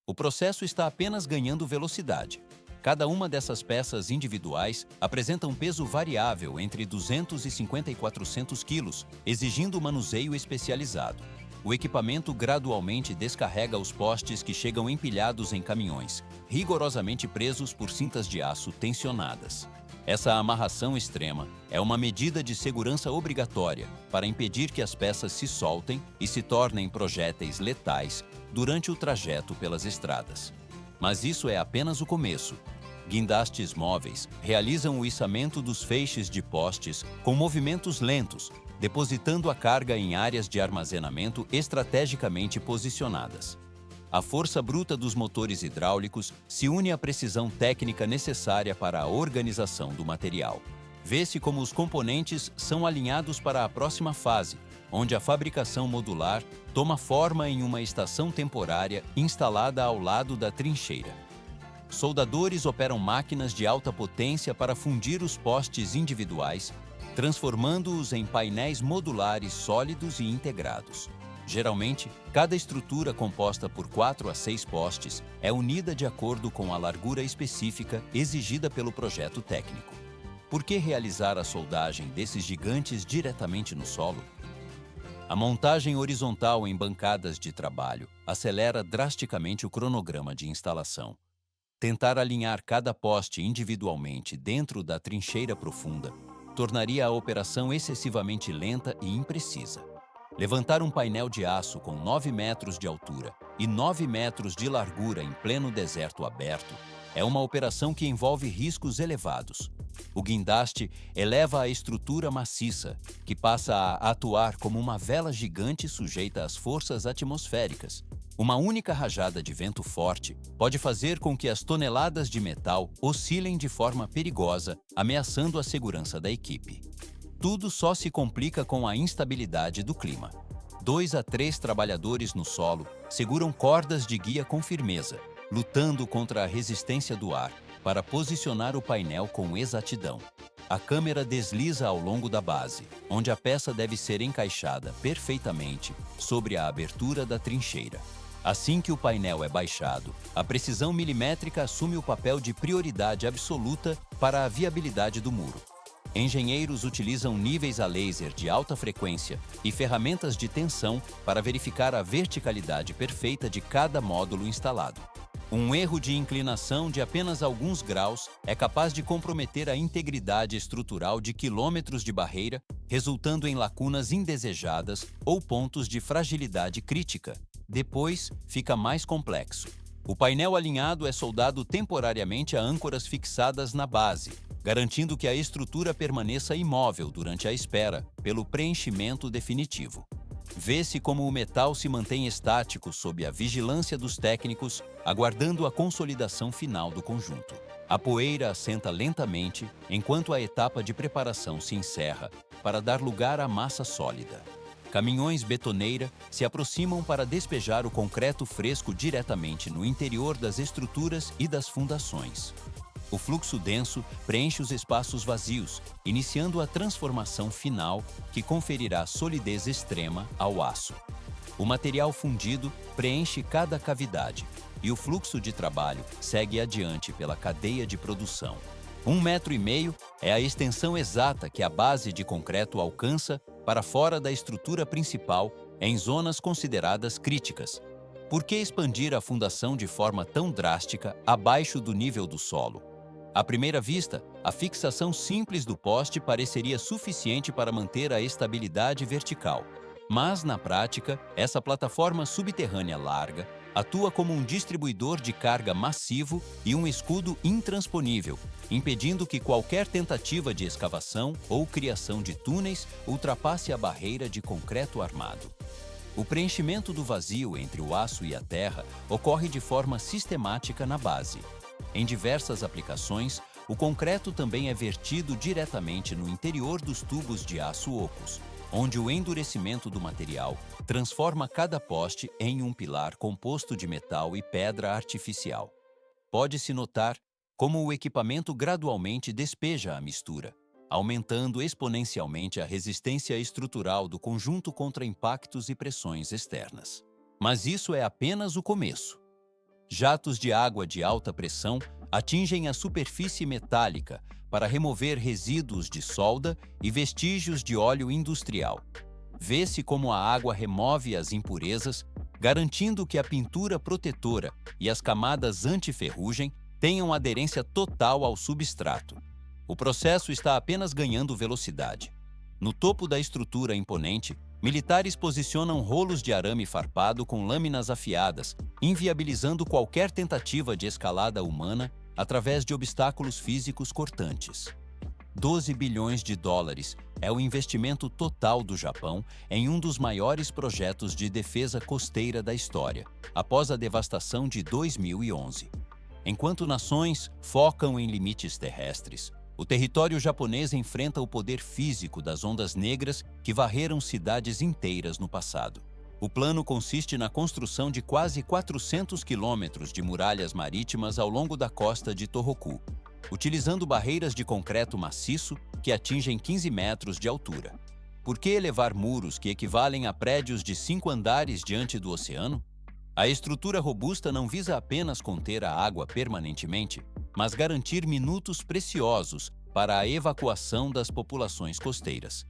O processo está apenas ganhando velocidade. Cada uma dessas peças individuais apresenta um peso variável entre 250 e 400 quilos, exigindo manuseio especializado. O equipamento gradualmente descarrega os postes que chegam empilhados em caminhões, rigorosamente presos por cintas de aço tensionadas. Essa amarração extrema é uma medida de segurança obrigatória para impedir que as peças se soltem e se tornem projéteis letais durante o trajeto pelas estradas. Mas isso é apenas o começo. Guindastes móveis realizam o içamento dos feixes de postes com movimentos lentos, depositando a carga em áreas de armazenamento estrategicamente posicionadas. A força bruta dos motores hidráulicos se une à precisão técnica necessária para a organização do material. Vê-se como os componentes são alinhados para a próxima fase, onde a fabricação modular toma forma em uma estação temporária instalada ao lado da trincheira. Soldadores operam máquinas de alta potência para fundir os postes individuais, transformando-os em painéis modulares sólidos e integrados. Geralmente, cada estrutura composta por 4 a 6 postes é unida de acordo com a largura específica exigida pelo projeto técnico. Por que realizar a soldagem desses gigantes diretamente no solo? A montagem horizontal em bancadas de trabalho acelera drasticamente o cronograma de instalação. Tentar alinhar cada poste individualmente dentro da trincheira profunda tornaria a operação excessivamente lenta e imprecisa. Levantar um painel de aço com 9 metros de altura e 9 metros de largura em pleno deserto aberto é uma operação que envolve riscos elevados. O guindaste eleva a estrutura maciça, que passa a atuar como uma vela gigante sujeita às forças atmosféricas. Uma única rajada de vento forte pode fazer com que as toneladas de metal oscilem de forma perigosa, ameaçando a segurança da equipe. Tudo só se complica com a instabilidade do clima. 2 a 3 trabalhadores no solo seguram cordas de guia com firmeza, lutando contra a resistência do ar para posicionar o painel com exatidão. A câmera desliza ao longo da base, onde a peça deve ser encaixada perfeitamente sobre a abertura da trincheira. Assim que o painel é baixado, a precisão milimétrica assume o papel de prioridade absoluta para a viabilidade do muro. Engenheiros utilizam níveis a laser de alta frequência e ferramentas de tensão para verificar a verticalidade perfeita de cada módulo instalado. Um erro de inclinação de apenas alguns graus é capaz de comprometer a integridade estrutural de quilômetros de barreira, resultando em lacunas indesejadas ou pontos de fragilidade crítica. Depois, fica mais complexo. O painel alinhado é soldado temporariamente a âncoras fixadas na base, garantindo que a estrutura permaneça imóvel durante a espera pelo preenchimento definitivo. Vê-se como o metal se mantém estático sob a vigilância dos técnicos, aguardando a consolidação final do conjunto. A poeira assenta lentamente enquanto a etapa de preparação se encerra para dar lugar à massa sólida. Caminhões betoneira se aproximam para despejar o concreto fresco diretamente no interior das estruturas e das fundações. O fluxo denso preenche os espaços vazios, iniciando a transformação final que conferirá solidez extrema ao aço. O material fundido preenche cada cavidade e o fluxo de trabalho segue adiante pela cadeia de produção. 1,5 metros é a extensão exata que a base de concreto alcança para fora da estrutura principal em zonas consideradas críticas. Por que expandir a fundação de forma tão drástica abaixo do nível do solo? À primeira vista, a fixação simples do poste pareceria suficiente para manter a estabilidade vertical. Mas, na prática, essa plataforma subterrânea larga atua como um distribuidor de carga massivo e um escudo intransponível, impedindo que qualquer tentativa de escavação ou criação de túneis ultrapasse a barreira de concreto armado. O preenchimento do vazio entre o aço e a terra ocorre de forma sistemática na base. Em diversas aplicações, o concreto também é vertido diretamente no interior dos tubos de aço ocos, onde o endurecimento do material transforma cada poste em um pilar composto de metal e pedra artificial. Pode-se notar como o equipamento gradualmente despeja a mistura, aumentando exponencialmente a resistência estrutural do conjunto contra impactos e pressões externas. Mas isso é apenas o começo. Jatos de água de alta pressão atingem a superfície metálica para remover resíduos de solda e vestígios de óleo industrial. Vê-se como a água remove as impurezas, garantindo que a pintura protetora e as camadas anti-ferrugem tenham aderência total ao substrato. O processo está apenas ganhando velocidade. No topo da estrutura imponente, militares posicionam rolos de arame farpado com lâminas afiadas, inviabilizando qualquer tentativa de escalada humana através de obstáculos físicos cortantes. 12 bilhões de dólares é o investimento total do Japão em um dos maiores projetos de defesa costeira da história, após a devastação de 2011. Enquanto nações focam em limites terrestres, o território japonês enfrenta o poder físico das ondas negras que varreram cidades inteiras no passado. O plano consiste na construção de quase 400 quilômetros de muralhas marítimas ao longo da costa de Tohoku, utilizando barreiras de concreto maciço que atingem 15 metros de altura. Por que elevar muros que equivalem a prédios de 5 andares diante do oceano? A estrutura robusta não visa apenas conter a água permanentemente, mas garantir minutos preciosos para a evacuação das populações costeiras.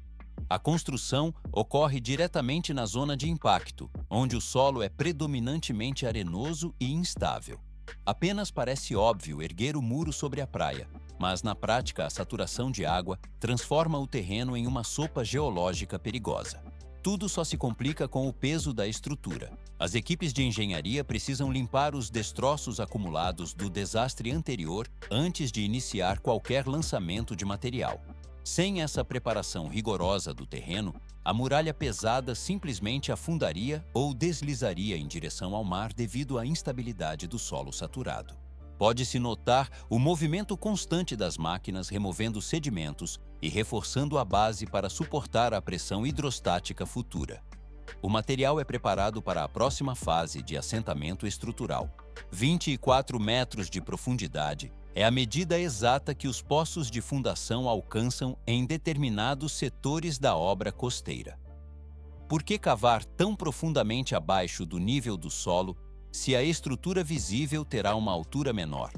A construção ocorre diretamente na zona de impacto, onde o solo é predominantemente arenoso e instável. Apenas parece óbvio erguer o muro sobre a praia, mas na prática a saturação de água transforma o terreno em uma sopa geológica perigosa. Tudo só se complica com o peso da estrutura. As equipes de engenharia precisam limpar os destroços acumulados do desastre anterior antes de iniciar qualquer lançamento de material. Sem essa preparação rigorosa do terreno, a muralha pesada simplesmente afundaria ou deslizaria em direção ao mar devido à instabilidade do solo saturado. Pode-se notar o movimento constante das máquinas removendo sedimentos e reforçando a base para suportar a pressão hidrostática futura. O material é preparado para a próxima fase de assentamento estrutural. 24 metros de profundidade é a medida exata que os poços de fundação alcançam em determinados setores da obra costeira. Por que cavar tão profundamente abaixo do nível do solo se a estrutura visível terá uma altura menor?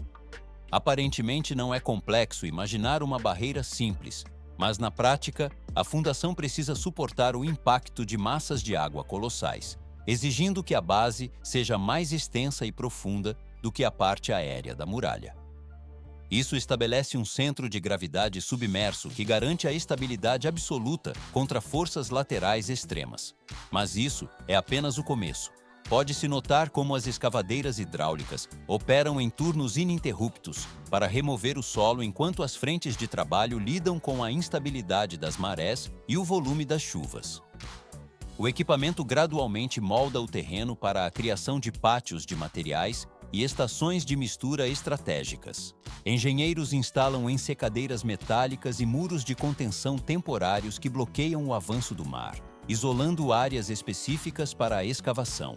Aparentemente não é complexo imaginar uma barreira simples, mas na prática, a fundação precisa suportar o impacto de massas de água colossais, exigindo que a base seja mais extensa e profunda do que a parte aérea da muralha. Isso estabelece um centro de gravidade submerso que garante a estabilidade absoluta contra forças laterais extremas. Mas isso é apenas o começo. Pode-se notar como as escavadeiras hidráulicas operam em turnos ininterruptos para remover o solo enquanto as frentes de trabalho lidam com a instabilidade das marés e o volume das chuvas. O equipamento gradualmente molda o terreno para a criação de pátios de materiais e estações de mistura estratégicas. Engenheiros instalam ensecadeiras metálicas e muros de contenção temporários que bloqueiam o avanço do mar, isolando áreas específicas para a escavação.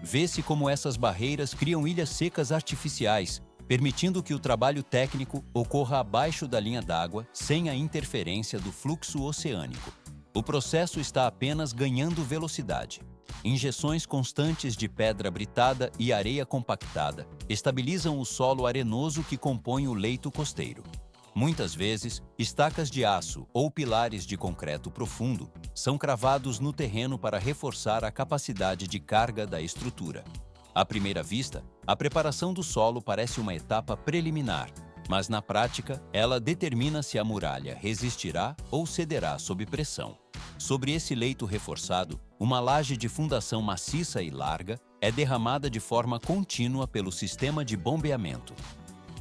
Vê-se como essas barreiras criam ilhas secas artificiais, permitindo que o trabalho técnico ocorra abaixo da linha d'água sem a interferência do fluxo oceânico. O processo está apenas ganhando velocidade. Injeções constantes de pedra britada e areia compactada estabilizam o solo arenoso que compõe o leito costeiro. Muitas vezes, estacas de aço ou pilares de concreto profundo são cravados no terreno para reforçar a capacidade de carga da estrutura. À primeira vista, a preparação do solo parece uma etapa preliminar, mas na prática, ela determina se a muralha resistirá ou cederá sob pressão. Sobre esse leito reforçado, uma laje de fundação maciça e larga é derramada de forma contínua pelo sistema de bombeamento.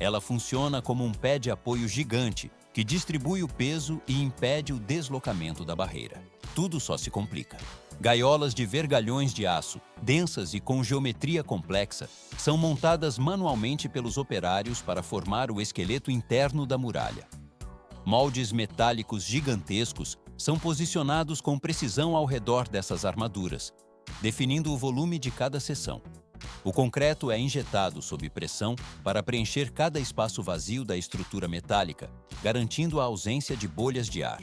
Ela funciona como um pé de apoio gigante que distribui o peso e impede o deslocamento da barreira. Tudo só se complica. Gaiolas de vergalhões de aço, densas e com geometria complexa, são montadas manualmente pelos operários para formar o esqueleto interno da muralha. Moldes metálicos gigantescos são posicionados com precisão ao redor dessas armaduras, definindo o volume de cada seção. O concreto é injetado sob pressão para preencher cada espaço vazio da estrutura metálica, garantindo a ausência de bolhas de ar.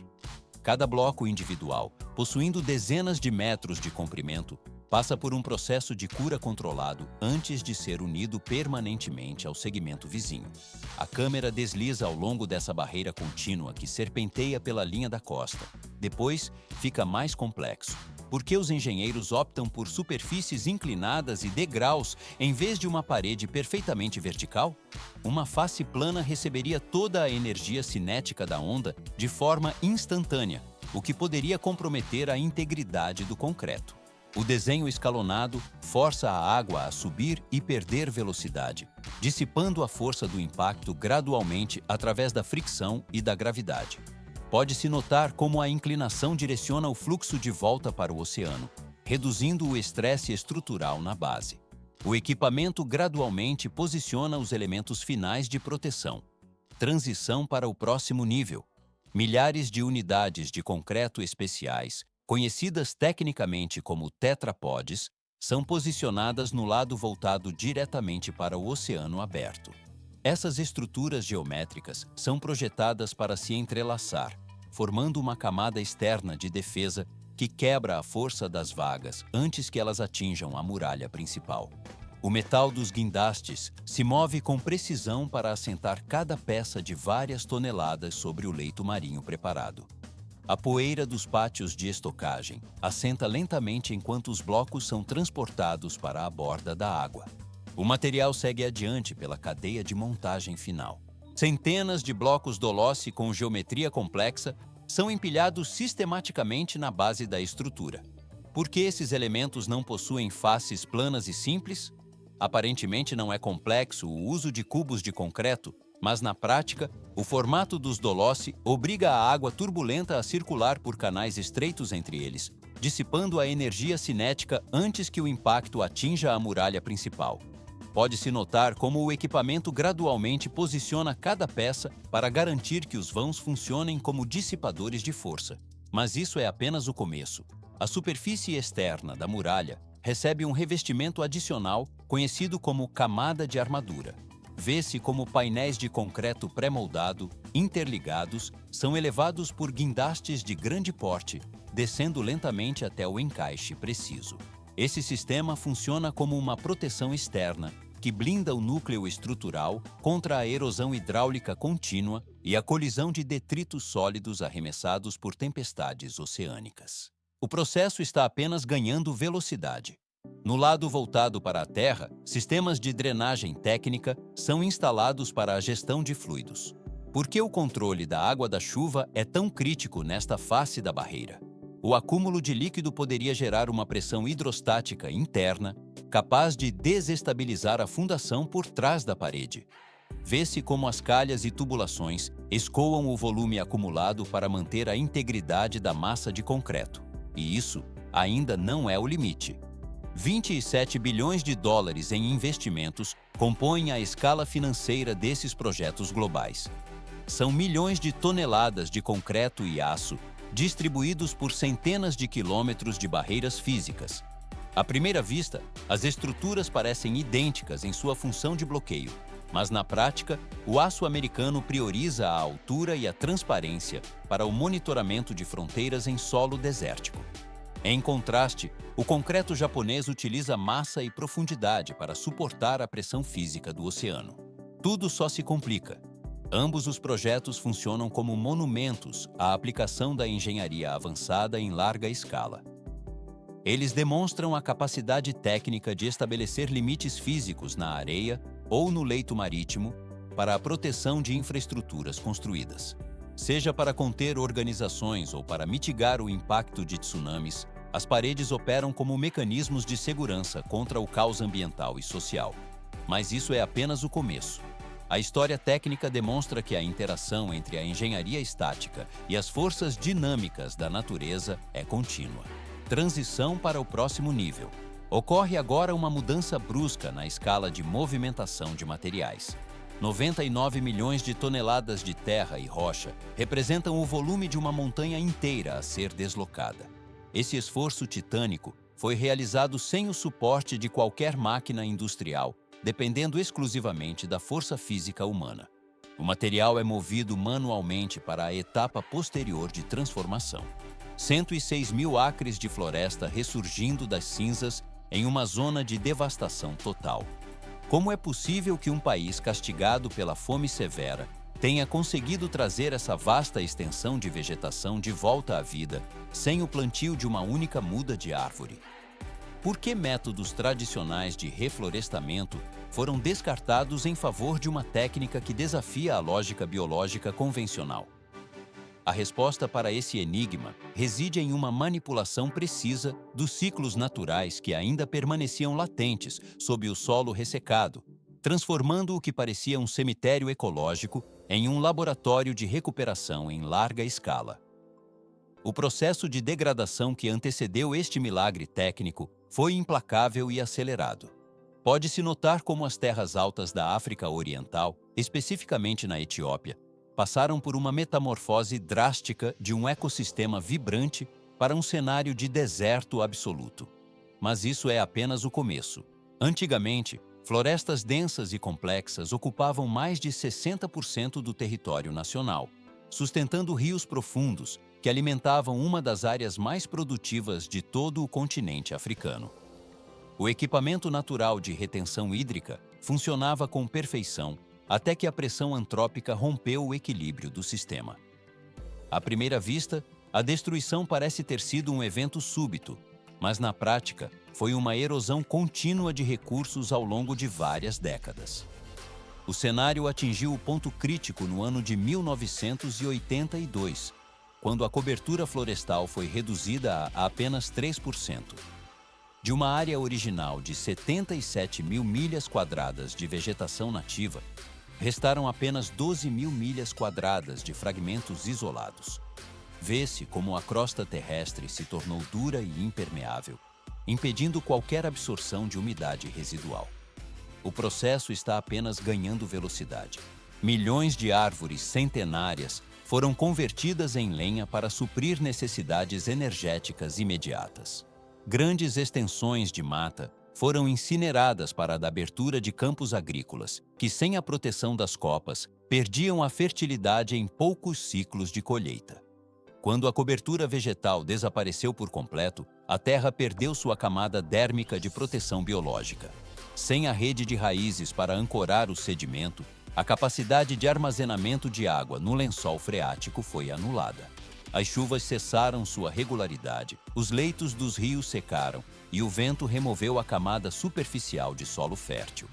Cada bloco individual, possuindo dezenas de metros de comprimento, passa por um processo de cura controlado antes de ser unido permanentemente ao segmento vizinho. A câmera desliza ao longo dessa barreira contínua que serpenteia pela linha da costa. Depois, fica mais complexo. Por que os engenheiros optam por superfícies inclinadas e degraus em vez de uma parede perfeitamente vertical? Uma face plana receberia toda a energia cinética da onda de forma instantânea, o que poderia comprometer a integridade do concreto. O desenho escalonado força a água a subir e perder velocidade, dissipando a força do impacto gradualmente através da fricção e da gravidade. Pode-se notar como a inclinação direciona o fluxo de volta para o oceano, reduzindo o estresse estrutural na base. O equipamento gradualmente posiciona os elementos finais de proteção. Transição para o próximo nível. Milhares de unidades de concreto especiais, conhecidas tecnicamente como tetrapods, são posicionadas no lado voltado diretamente para o oceano aberto. Essas estruturas geométricas são projetadas para se entrelaçar, formando uma camada externa de defesa que quebra a força das vagas antes que elas atinjam a muralha principal. O metal dos guindastes se move com precisão para assentar cada peça de várias toneladas sobre o leito marinho preparado. A poeira dos pátios de estocagem assenta lentamente enquanto os blocos são transportados para a borda da água. O material segue adiante pela cadeia de montagem final. Centenas de blocos Dolosse com geometria complexa são empilhados sistematicamente na base da estrutura. Por que esses elementos não possuem faces planas e simples? Aparentemente não é complexo o uso de cubos de concreto, mas na prática, o formato dos Dolosse obriga a água turbulenta a circular por canais estreitos entre eles, dissipando a energia cinética antes que o impacto atinja a muralha principal. Pode-se notar como o equipamento gradualmente posiciona cada peça para garantir que os vãos funcionem como dissipadores de força. Mas isso é apenas o começo. A superfície externa da muralha recebe um revestimento adicional conhecido como camada de armadura. Vê-se como painéis de concreto pré-moldado, interligados, são elevados por guindastes de grande porte, descendo lentamente até o encaixe preciso. Esse sistema funciona como uma proteção externa que blinda o núcleo estrutural contra a erosão hidráulica contínua e a colisão de detritos sólidos arremessados por tempestades oceânicas. O processo está apenas ganhando velocidade. No lado voltado para a Terra, sistemas de drenagem técnica são instalados para a gestão de fluidos. Por que o controle da água da chuva é tão crítico nesta face da barreira? O acúmulo de líquido poderia gerar uma pressão hidrostática interna, capaz de desestabilizar a fundação por trás da parede. Vê-se como as calhas e tubulações escoam o volume acumulado para manter a integridade da massa de concreto. E isso ainda não é o limite. 27 bilhões de dólares em investimentos compõem a escala financeira desses projetos globais. São milhões de toneladas de concreto e aço distribuídos por centenas de quilômetros de barreiras físicas. À primeira vista, as estruturas parecem idênticas em sua função de bloqueio, mas na prática, o aço americano prioriza a altura e a transparência para o monitoramento de fronteiras em solo desértico. Em contraste, o concreto japonês utiliza massa e profundidade para suportar a pressão física do oceano. Tudo só se complica. Ambos os projetos funcionam como monumentos à aplicação da engenharia avançada em larga escala. Eles demonstram a capacidade técnica de estabelecer limites físicos na areia ou no leito marítimo para a proteção de infraestruturas construídas. Seja para conter organizações ou para mitigar o impacto de tsunamis, as paredes operam como mecanismos de segurança contra o caos ambiental e social. Mas isso é apenas o começo. A história técnica demonstra que a interação entre a engenharia estática e as forças dinâmicas da natureza é contínua. Transição para o próximo nível. Ocorre agora uma mudança brusca na escala de movimentação de materiais. 99 milhões de toneladas de terra e rocha representam o volume de uma montanha inteira a ser deslocada. Esse esforço titânico foi realizado sem o suporte de qualquer máquina industrial, dependendo exclusivamente da força física humana. O material é movido manualmente para a etapa posterior de transformação. 106 mil acres de floresta ressurgindo das cinzas em uma zona de devastação total. Como é possível que um país castigado pela fome severa tenha conseguido trazer essa vasta extensão de vegetação de volta à vida sem o plantio de uma única muda de árvore? Por que métodos tradicionais de reflorestamento foram descartados em favor de uma técnica que desafia a lógica biológica convencional? A resposta para esse enigma reside em uma manipulação precisa dos ciclos naturais que ainda permaneciam latentes sob o solo ressecado, transformando o que parecia um cemitério ecológico em um laboratório de recuperação em larga escala. O processo de degradação que antecedeu este milagre técnico foi implacável e acelerado. Pode-se notar como as terras altas da África Oriental, especificamente na Etiópia, passaram por uma metamorfose drástica de um ecossistema vibrante para um cenário de deserto absoluto. Mas isso é apenas o começo. Antigamente, florestas densas e complexas ocupavam mais de 60% do território nacional, sustentando rios profundos que alimentavam uma das áreas mais produtivas de todo o continente africano. O equipamento natural de retenção hídrica funcionava com perfeição até que a pressão antrópica rompeu o equilíbrio do sistema. À primeira vista, a destruição parece ter sido um evento súbito, mas na prática foi uma erosão contínua de recursos ao longo de várias décadas. O cenário atingiu o ponto crítico no ano de 1982, quando a cobertura florestal foi reduzida a apenas 3%. De uma área original de 77 mil milhas quadradas de vegetação nativa, restaram apenas 12 mil milhas quadradas de fragmentos isolados. Vê-se como a crosta terrestre se tornou dura e impermeável, impedindo qualquer absorção de umidade residual. O processo está apenas ganhando velocidade. Milhões de árvores centenárias foram convertidas em lenha para suprir necessidades energéticas imediatas. Grandes extensões de mata foram incineradas para a abertura de campos agrícolas, que, sem a proteção das copas, perdiam a fertilidade em poucos ciclos de colheita. Quando a cobertura vegetal desapareceu por completo, a terra perdeu sua camada dérmica de proteção biológica. Sem a rede de raízes para ancorar o sedimento, a capacidade de armazenamento de água no lençol freático foi anulada. As chuvas cessaram sua regularidade, os leitos dos rios secaram e o vento removeu a camada superficial de solo fértil.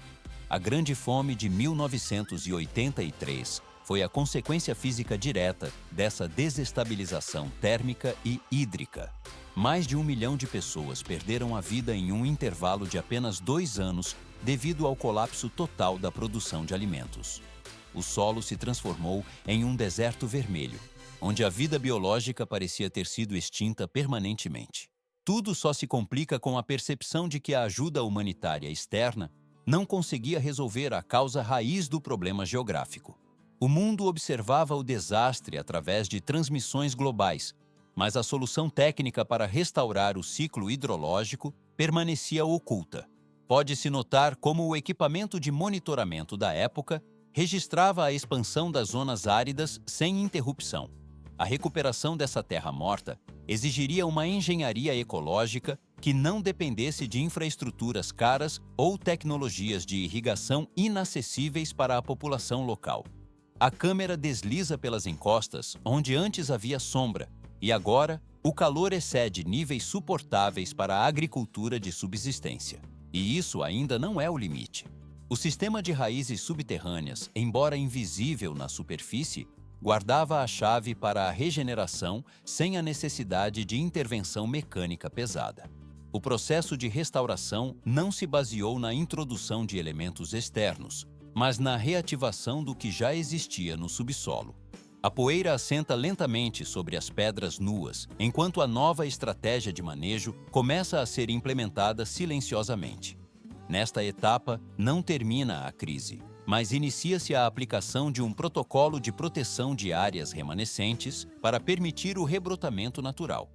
A Grande Fome de 1983 foi a consequência física direta dessa desestabilização térmica e hídrica. Mais de 1 milhão de pessoas perderam a vida em um intervalo de apenas 2 anos devido ao colapso total da produção de alimentos. O solo se transformou em um deserto vermelho, onde a vida biológica parecia ter sido extinta permanentemente. Tudo só se complica com a percepção de que a ajuda humanitária externa não conseguia resolver a causa raiz do problema geográfico. O mundo observava o desastre através de transmissões globais, mas a solução técnica para restaurar o ciclo hidrológico permanecia oculta. Pode-se notar como o equipamento de monitoramento da época registrava a expansão das zonas áridas sem interrupção. A recuperação dessa terra morta exigiria uma engenharia ecológica que não dependesse de infraestruturas caras ou tecnologias de irrigação inacessíveis para a população local. A câmera desliza pelas encostas, onde antes havia sombra, e agora o calor excede níveis suportáveis para a agricultura de subsistência. E isso ainda não é o limite. O sistema de raízes subterrâneas, embora invisível na superfície, guardava a chave para a regeneração sem a necessidade de intervenção mecânica pesada. O processo de restauração não se baseou na introdução de elementos externos, mas na reativação do que já existia no subsolo. A poeira assenta lentamente sobre as pedras nuas, enquanto a nova estratégia de manejo começa a ser implementada silenciosamente. Nesta etapa, não termina a crise, mas inicia-se a aplicação de um protocolo de proteção de áreas remanescentes para permitir o rebrotamento natural.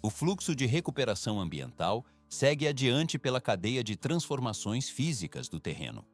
O fluxo de recuperação ambiental segue adiante pela cadeia de transformações físicas do terreno.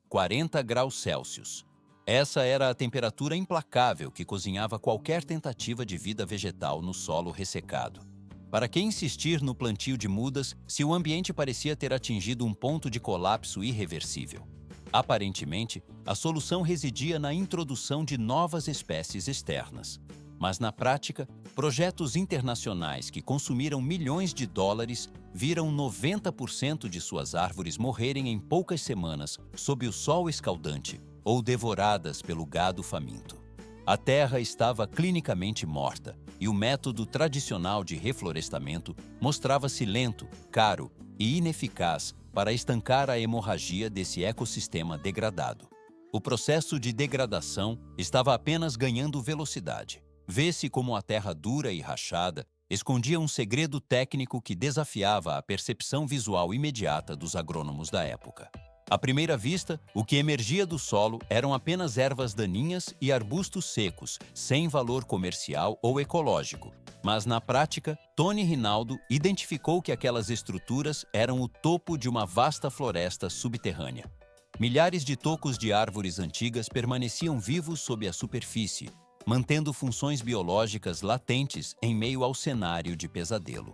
40 graus Celsius. Essa era a temperatura implacável que cozinhava qualquer tentativa de vida vegetal no solo ressecado. Para que insistir no plantio de mudas se o ambiente parecia ter atingido um ponto de colapso irreversível? Aparentemente, a solução residia na introdução de novas espécies externas. Mas na prática, projetos internacionais que consumiram milhões de dólares viram 90% de suas árvores morrerem em poucas semanas sob o sol escaldante ou devoradas pelo gado faminto. A terra estava clinicamente morta e o método tradicional de reflorestamento mostrava-se lento, caro e ineficaz para estancar a hemorragia desse ecossistema degradado. O processo de degradação estava apenas ganhando velocidade. Vê-se como a terra dura e rachada escondia um segredo técnico que desafiava a percepção visual imediata dos agrônomos da época. À primeira vista, o que emergia do solo eram apenas ervas daninhas e arbustos secos, sem valor comercial ou ecológico. Mas, na prática, Tony Rinaldo identificou que aquelas estruturas eram o topo de uma vasta floresta subterrânea. Milhares de tocos de árvores antigas permaneciam vivos sob a superfície, mantendo funções biológicas latentes em meio ao cenário de pesadelo.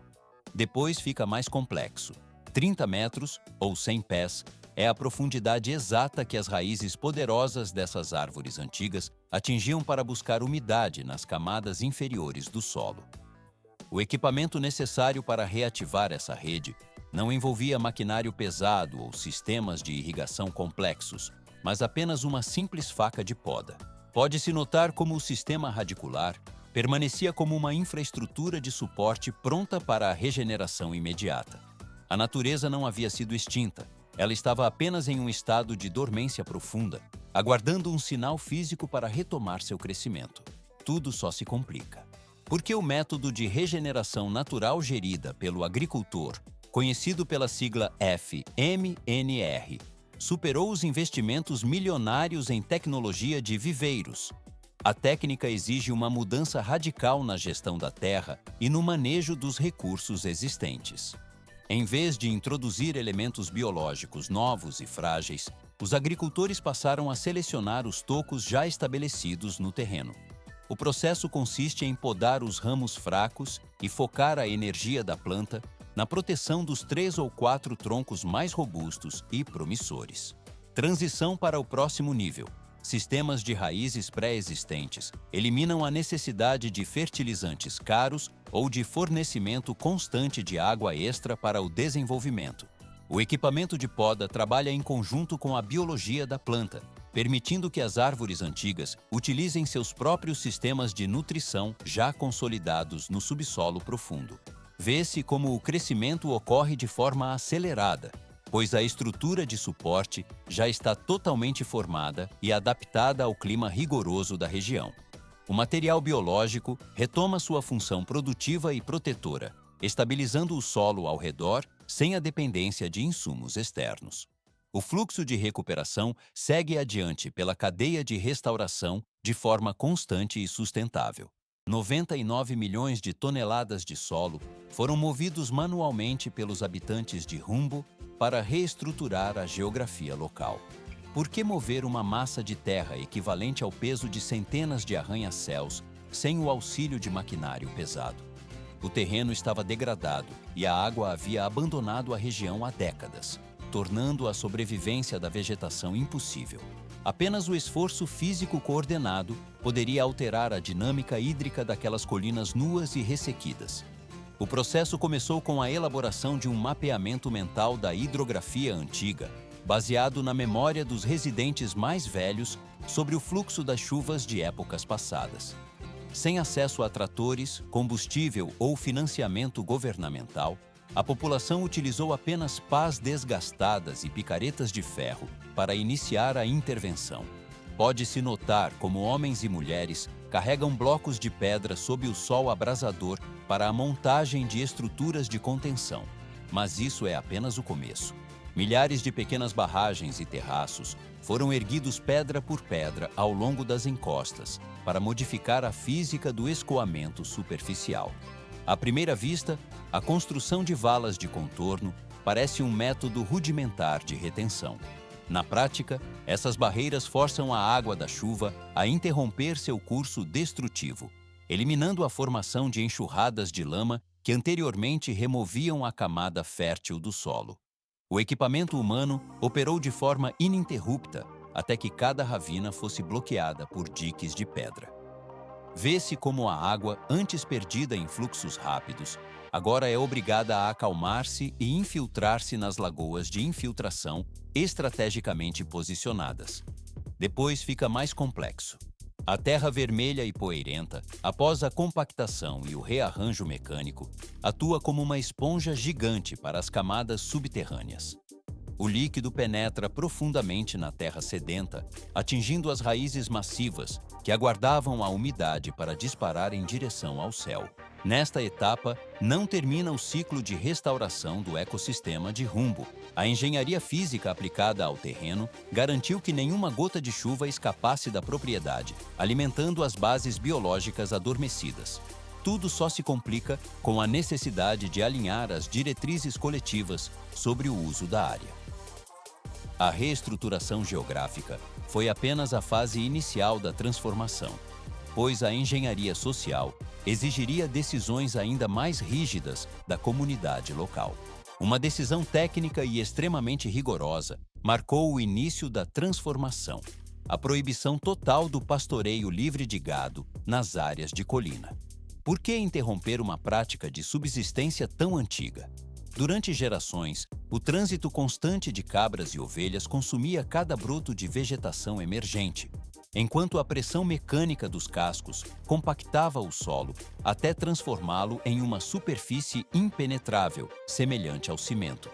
Depois fica mais complexo. 30 metros, ou 100 pés, é a profundidade exata que as raízes poderosas dessas árvores antigas atingiam para buscar umidade nas camadas inferiores do solo. O equipamento necessário para reativar essa rede não envolvia maquinário pesado ou sistemas de irrigação complexos, mas apenas uma simples faca de poda. Pode-se notar como o sistema radicular permanecia como uma infraestrutura de suporte pronta para a regeneração imediata. A natureza não havia sido extinta, ela estava apenas em um estado de dormência profunda, aguardando um sinal físico para retomar seu crescimento. Tudo só se complica. Porque o método de regeneração natural gerida pelo agricultor, conhecido pela sigla FMNR, superou os investimentos milionários em tecnologia de viveiros. A técnica exige uma mudança radical na gestão da terra e no manejo dos recursos existentes. Em vez de introduzir elementos biológicos novos e frágeis, os agricultores passaram a selecionar os tocos já estabelecidos no terreno. O processo consiste em podar os ramos fracos e focar a energia da planta na proteção dos 3 ou 4 troncos mais robustos e promissores. Transição para o próximo nível. Sistemas de raízes pré-existentes eliminam a necessidade de fertilizantes caros ou de fornecimento constante de água extra para o desenvolvimento. O equipamento de poda trabalha em conjunto com a biologia da planta, permitindo que as árvores antigas utilizem seus próprios sistemas de nutrição já consolidados no subsolo profundo. Vê-se como o crescimento ocorre de forma acelerada, pois a estrutura de suporte já está totalmente formada e adaptada ao clima rigoroso da região. O material biológico retoma sua função produtiva e protetora, estabilizando o solo ao redor sem a dependência de insumos externos. O fluxo de recuperação segue adiante pela cadeia de restauração de forma constante e sustentável. 99 milhões de toneladas de solo foram movidos manualmente pelos habitantes de Humbo para reestruturar a geografia local. Por que mover uma massa de terra equivalente ao peso de centenas de arranha-céus sem o auxílio de maquinário pesado? O terreno estava degradado e a água havia abandonado a região há décadas, tornando a sobrevivência da vegetação impossível. Apenas o esforço físico coordenado poderia alterar a dinâmica hídrica daquelas colinas nuas e ressequidas. O processo começou com a elaboração de um mapeamento mental da hidrografia antiga, baseado na memória dos residentes mais velhos sobre o fluxo das chuvas de épocas passadas. Sem acesso a tratores, combustível ou financiamento governamental, a população utilizou apenas pás desgastadas e picaretas de ferro para iniciar a intervenção. Pode-se notar como homens e mulheres carregam blocos de pedra sob o sol abrasador para a montagem de estruturas de contenção. Mas isso é apenas o começo. Milhares de pequenas barragens e terraços foram erguidos pedra por pedra ao longo das encostas para modificar a física do escoamento superficial. À primeira vista, a construção de valas de contorno parece um método rudimentar de retenção. Na prática, essas barreiras forçam a água da chuva a interromper seu curso destrutivo, eliminando a formação de enxurradas de lama que anteriormente removiam a camada fértil do solo. O equipamento humano operou de forma ininterrupta até que cada ravina fosse bloqueada por diques de pedra. Vê-se como a água, antes perdida em fluxos rápidos, agora é obrigada a acalmar-se e infiltrar-se nas lagoas de infiltração estrategicamente posicionadas. Depois fica mais complexo. A terra vermelha e poeirenta, após a compactação e o rearranjo mecânico, atua como uma esponja gigante para as camadas subterrâneas. O líquido penetra profundamente na terra sedenta, atingindo as raízes massivas que aguardavam a umidade para disparar em direção ao céu. Nesta etapa, não termina o ciclo de restauração do ecossistema de rumbo. A engenharia física aplicada ao terreno garantiu que nenhuma gota de chuva escapasse da propriedade, alimentando as bases biológicas adormecidas. Tudo só se complica com a necessidade de alinhar as diretrizes coletivas sobre o uso da área. A reestruturação geográfica foi apenas a fase inicial da transformação, pois a engenharia social exigiria decisões ainda mais rígidas da comunidade local. Uma decisão técnica e extremamente rigorosa marcou o início da transformação, a proibição total do pastoreio livre de gado nas áreas de colina. Por que interromper uma prática de subsistência tão antiga? Durante gerações, o trânsito constante de cabras e ovelhas consumia cada broto de vegetação emergente, enquanto a pressão mecânica dos cascos compactava o solo até transformá-lo em uma superfície impenetrável, semelhante ao cimento.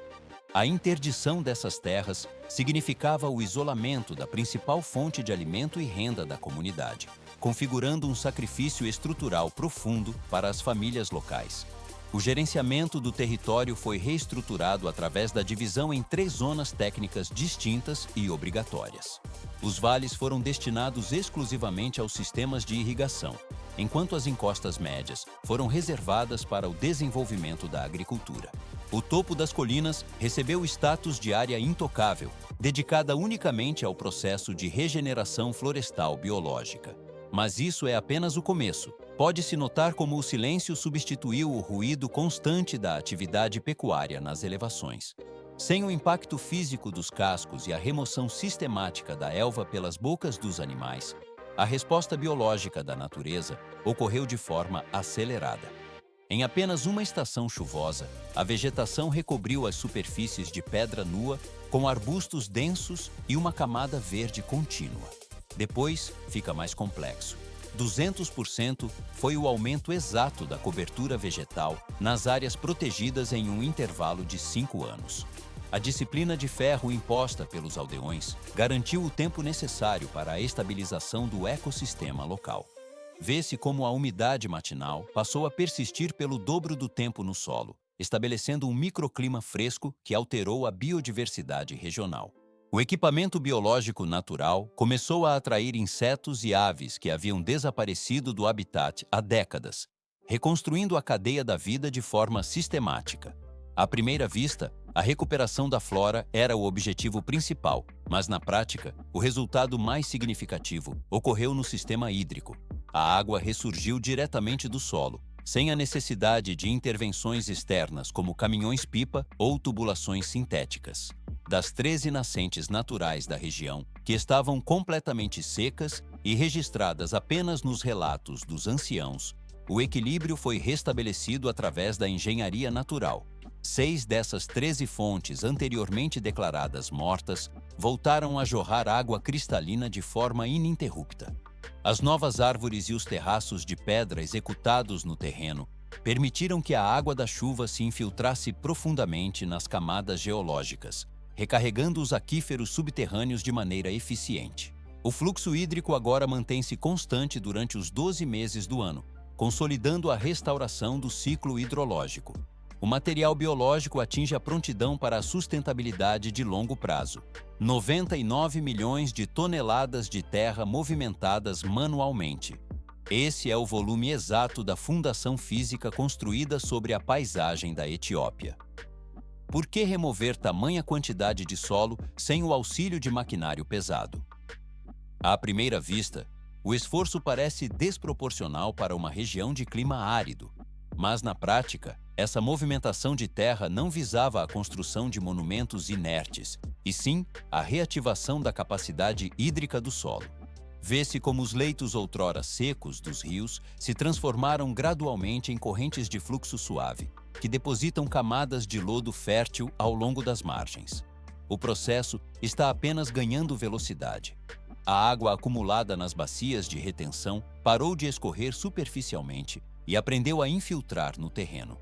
A interdição dessas terras significava o isolamento da principal fonte de alimento e renda da comunidade, configurando um sacrifício estrutural profundo para as famílias locais. O gerenciamento do território foi reestruturado através da divisão em 3 zonas técnicas distintas e obrigatórias. Os vales foram destinados exclusivamente aos sistemas de irrigação, enquanto as encostas médias foram reservadas para o desenvolvimento da agricultura. O topo das colinas recebeu o status de área intocável, dedicada unicamente ao processo de regeneração florestal biológica. Mas isso é apenas o começo. Pode-se notar como o silêncio substituiu o ruído constante da atividade pecuária nas elevações. Sem o impacto físico dos cascos e a remoção sistemática da elva pelas bocas dos animais, a resposta biológica da natureza ocorreu de forma acelerada. Em apenas uma estação chuvosa, a vegetação recobriu as superfícies de pedra nua com arbustos densos e uma camada verde contínua. Depois, fica mais complexo. 200% foi o aumento exato da cobertura vegetal nas áreas protegidas em um intervalo de 5 anos. A disciplina de ferro imposta pelos aldeões garantiu o tempo necessário para a estabilização do ecossistema local. Vê-se como a umidade matinal passou a persistir pelo dobro do tempo no solo, estabelecendo um microclima fresco que alterou a biodiversidade regional. O equipamento biológico natural começou a atrair insetos e aves que haviam desaparecido do habitat há décadas, reconstruindo a cadeia da vida de forma sistemática. À primeira vista, a recuperação da flora era o objetivo principal, mas na prática, o resultado mais significativo ocorreu no sistema hídrico. A água ressurgiu diretamente do solo, sem a necessidade de intervenções externas como caminhões-pipa ou tubulações sintéticas. Das 13 nascentes naturais da região, que estavam completamente secas e registradas apenas nos relatos dos anciãos, o equilíbrio foi restabelecido através da engenharia natural. 6 dessas 13 fontes anteriormente declaradas mortas voltaram a jorrar água cristalina de forma ininterrupta. As novas árvores e os terraços de pedra executados no terreno permitiram que a água da chuva se infiltrasse profundamente nas camadas geológicas, recarregando os aquíferos subterrâneos de maneira eficiente. O fluxo hídrico agora mantém-se constante durante os 12 meses do ano, consolidando a restauração do ciclo hidrológico. O material biológico atinge a prontidão para a sustentabilidade de longo prazo. 99 milhões de toneladas de terra movimentadas manualmente. Esse é o volume exato da fundação física construída sobre a paisagem da Etiópia. Por que remover tamanha quantidade de solo sem o auxílio de maquinário pesado? À primeira vista, o esforço parece desproporcional para uma região de clima árido, mas na prática, essa movimentação de terra não visava a construção de monumentos inertes, e sim a reativação da capacidade hídrica do solo. Vê-se como os leitos outrora secos dos rios se transformaram gradualmente em correntes de fluxo suave, que depositam camadas de lodo fértil ao longo das margens. O processo está apenas ganhando velocidade. A água acumulada nas bacias de retenção parou de escorrer superficialmente e aprendeu a infiltrar no terreno.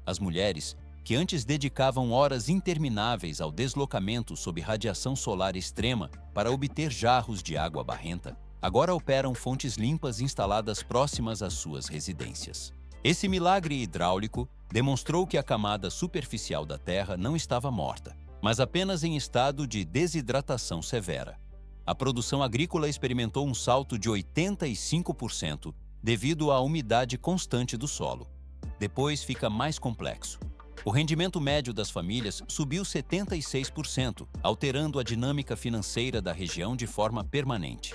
As mulheres, que antes dedicavam horas intermináveis ao deslocamento sob radiação solar extrema para obter jarros de água barrenta, agora operam fontes limpas instaladas próximas às suas residências. Esse milagre hidráulico demonstrou que a camada superficial da Terra não estava morta, mas apenas em estado de desidratação severa. A produção agrícola experimentou um salto de 85% devido à umidade constante do solo. Depois fica mais complexo. O rendimento médio das famílias subiu 76%, alterando a dinâmica financeira da região de forma permanente.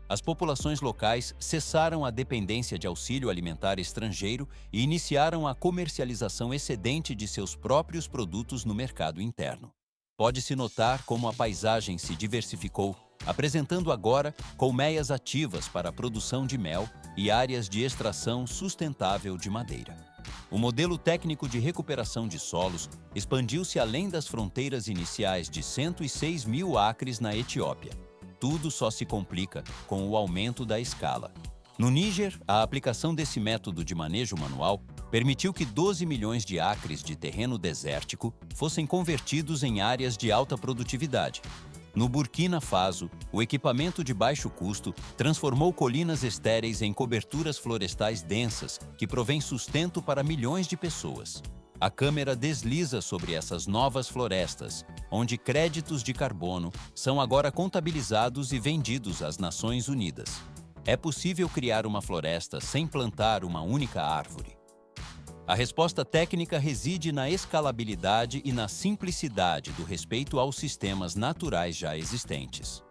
As populações locais cessaram a dependência de auxílio alimentar estrangeiro e iniciaram a comercialização excedente de seus próprios produtos no mercado interno. Pode-se notar como a paisagem se diversificou, apresentando agora colmeias ativas para a produção de mel e áreas de extração sustentável de madeira. O modelo técnico de recuperação de solos expandiu-se além das fronteiras iniciais de 106 mil acres na Etiópia. Tudo só se complica com o aumento da escala. No Níger, a aplicação desse método de manejo manual permitiu que 12 milhões de acres de terreno desértico fossem convertidos em áreas de alta produtividade. No Burkina Faso, o equipamento de baixo custo transformou colinas estéreis em coberturas florestais densas que provêm sustento para milhões de pessoas. A câmera desliza sobre essas novas florestas, onde créditos de carbono são agora contabilizados e vendidos às Nações Unidas. É possível criar uma floresta sem plantar uma única árvore. A resposta técnica reside na escalabilidade e na simplicidade do respeito aos sistemas naturais já existentes.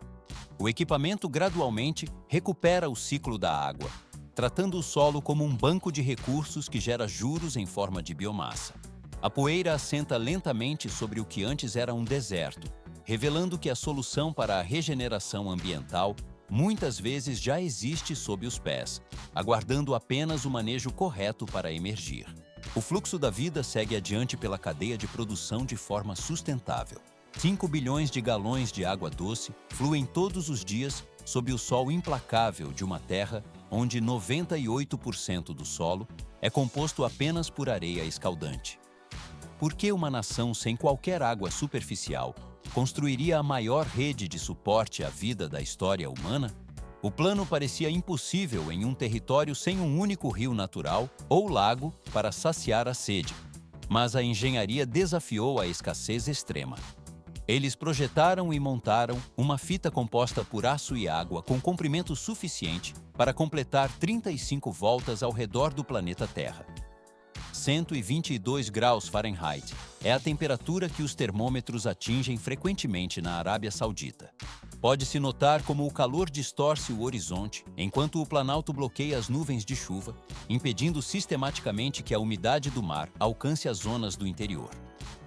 O equipamento gradualmente recupera o ciclo da água, tratando o solo como um banco de recursos que gera juros em forma de biomassa. A poeira assenta lentamente sobre o que antes era um deserto, revelando que a solução para a regeneração ambiental muitas vezes já existe sob os pés, aguardando apenas o manejo correto para emergir. O fluxo da vida segue adiante pela cadeia de produção de forma sustentável. 5 bilhões de galões de água doce fluem todos os dias sob o sol implacável de uma terra onde 98% do solo é composto apenas por areia escaldante. Por que uma nação sem qualquer água superficial construiria a maior rede de suporte à vida da história humana? O plano parecia impossível em um território sem um único rio natural ou lago para saciar a sede, mas a engenharia desafiou a escassez extrema. Eles projetaram e montaram uma fita composta por aço e água com comprimento suficiente para completar 35 voltas ao redor do planeta Terra. 122 graus Fahrenheit é a temperatura que os termômetros atingem frequentemente na Arábia Saudita. Pode-se notar como o calor distorce o horizonte, enquanto o planalto bloqueia as nuvens de chuva, impedindo sistematicamente que a umidade do mar alcance as zonas do interior.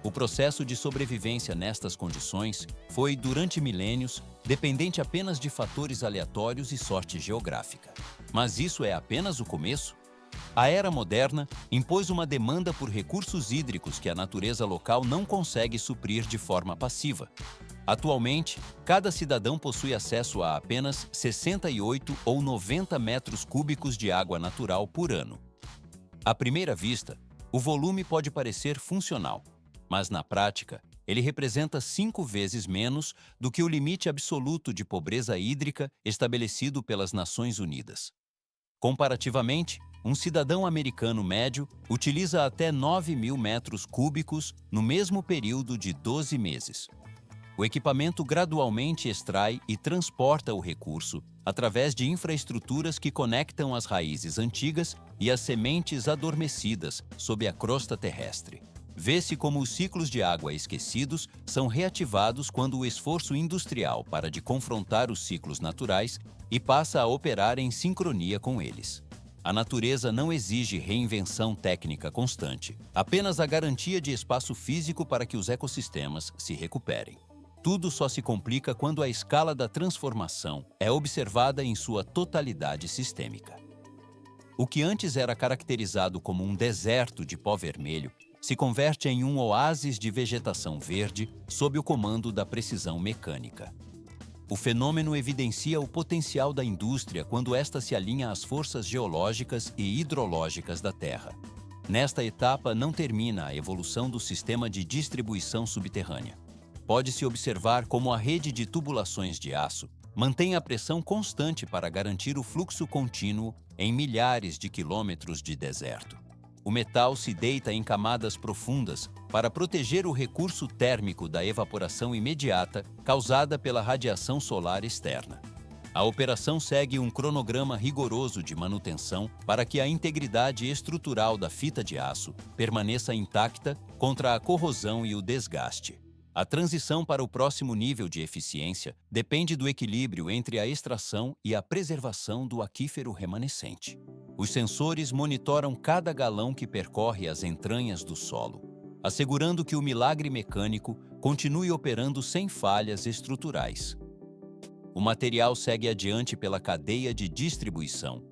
O processo de sobrevivência nestas condições foi, durante milênios, dependente apenas de fatores aleatórios e sorte geográfica. Mas isso é apenas o começo? A era moderna impôs uma demanda por recursos hídricos que a natureza local não consegue suprir de forma passiva. Atualmente, cada cidadão possui acesso a apenas 68 ou 90 metros cúbicos de água natural por ano. À primeira vista, o volume pode parecer funcional, mas na prática, ele representa 5 vezes menos do que o limite absoluto de pobreza hídrica estabelecido pelas Nações Unidas. Comparativamente, um cidadão americano médio utiliza até 9.000 metros cúbicos no mesmo período de 12 meses. O equipamento gradualmente extrai e transporta o recurso através de infraestruturas que conectam as raízes antigas e as sementes adormecidas sob a crosta terrestre. Vê-se como os ciclos de água esquecidos são reativados quando o esforço industrial para de confrontar os ciclos naturais e passa a operar em sincronia com eles. A natureza não exige reinvenção técnica constante, apenas a garantia de espaço físico para que os ecossistemas se recuperem. Tudo só se complica quando a escala da transformação é observada em sua totalidade sistêmica. O que antes era caracterizado como um deserto de pó vermelho se converte em um oásis de vegetação verde sob o comando da precisão mecânica. O fenômeno evidencia o potencial da indústria quando esta se alinha às forças geológicas e hidrológicas da Terra. Nesta etapa não termina a evolução do sistema de distribuição subterrânea. Pode-se observar como a rede de tubulações de aço mantém a pressão constante para garantir o fluxo contínuo em milhares de quilômetros de deserto. O metal se deita em camadas profundas para proteger o recurso térmico da evaporação imediata causada pela radiação solar externa. A operação segue um cronograma rigoroso de manutenção para que a integridade estrutural da fita de aço permaneça intacta contra a corrosão e o desgaste. A transição para o próximo nível de eficiência depende do equilíbrio entre a extração e a preservação do aquífero remanescente. Os sensores monitoram cada galão que percorre as entranhas do solo, assegurando que o milagre mecânico continue operando sem falhas estruturais. O material segue adiante pela cadeia de distribuição,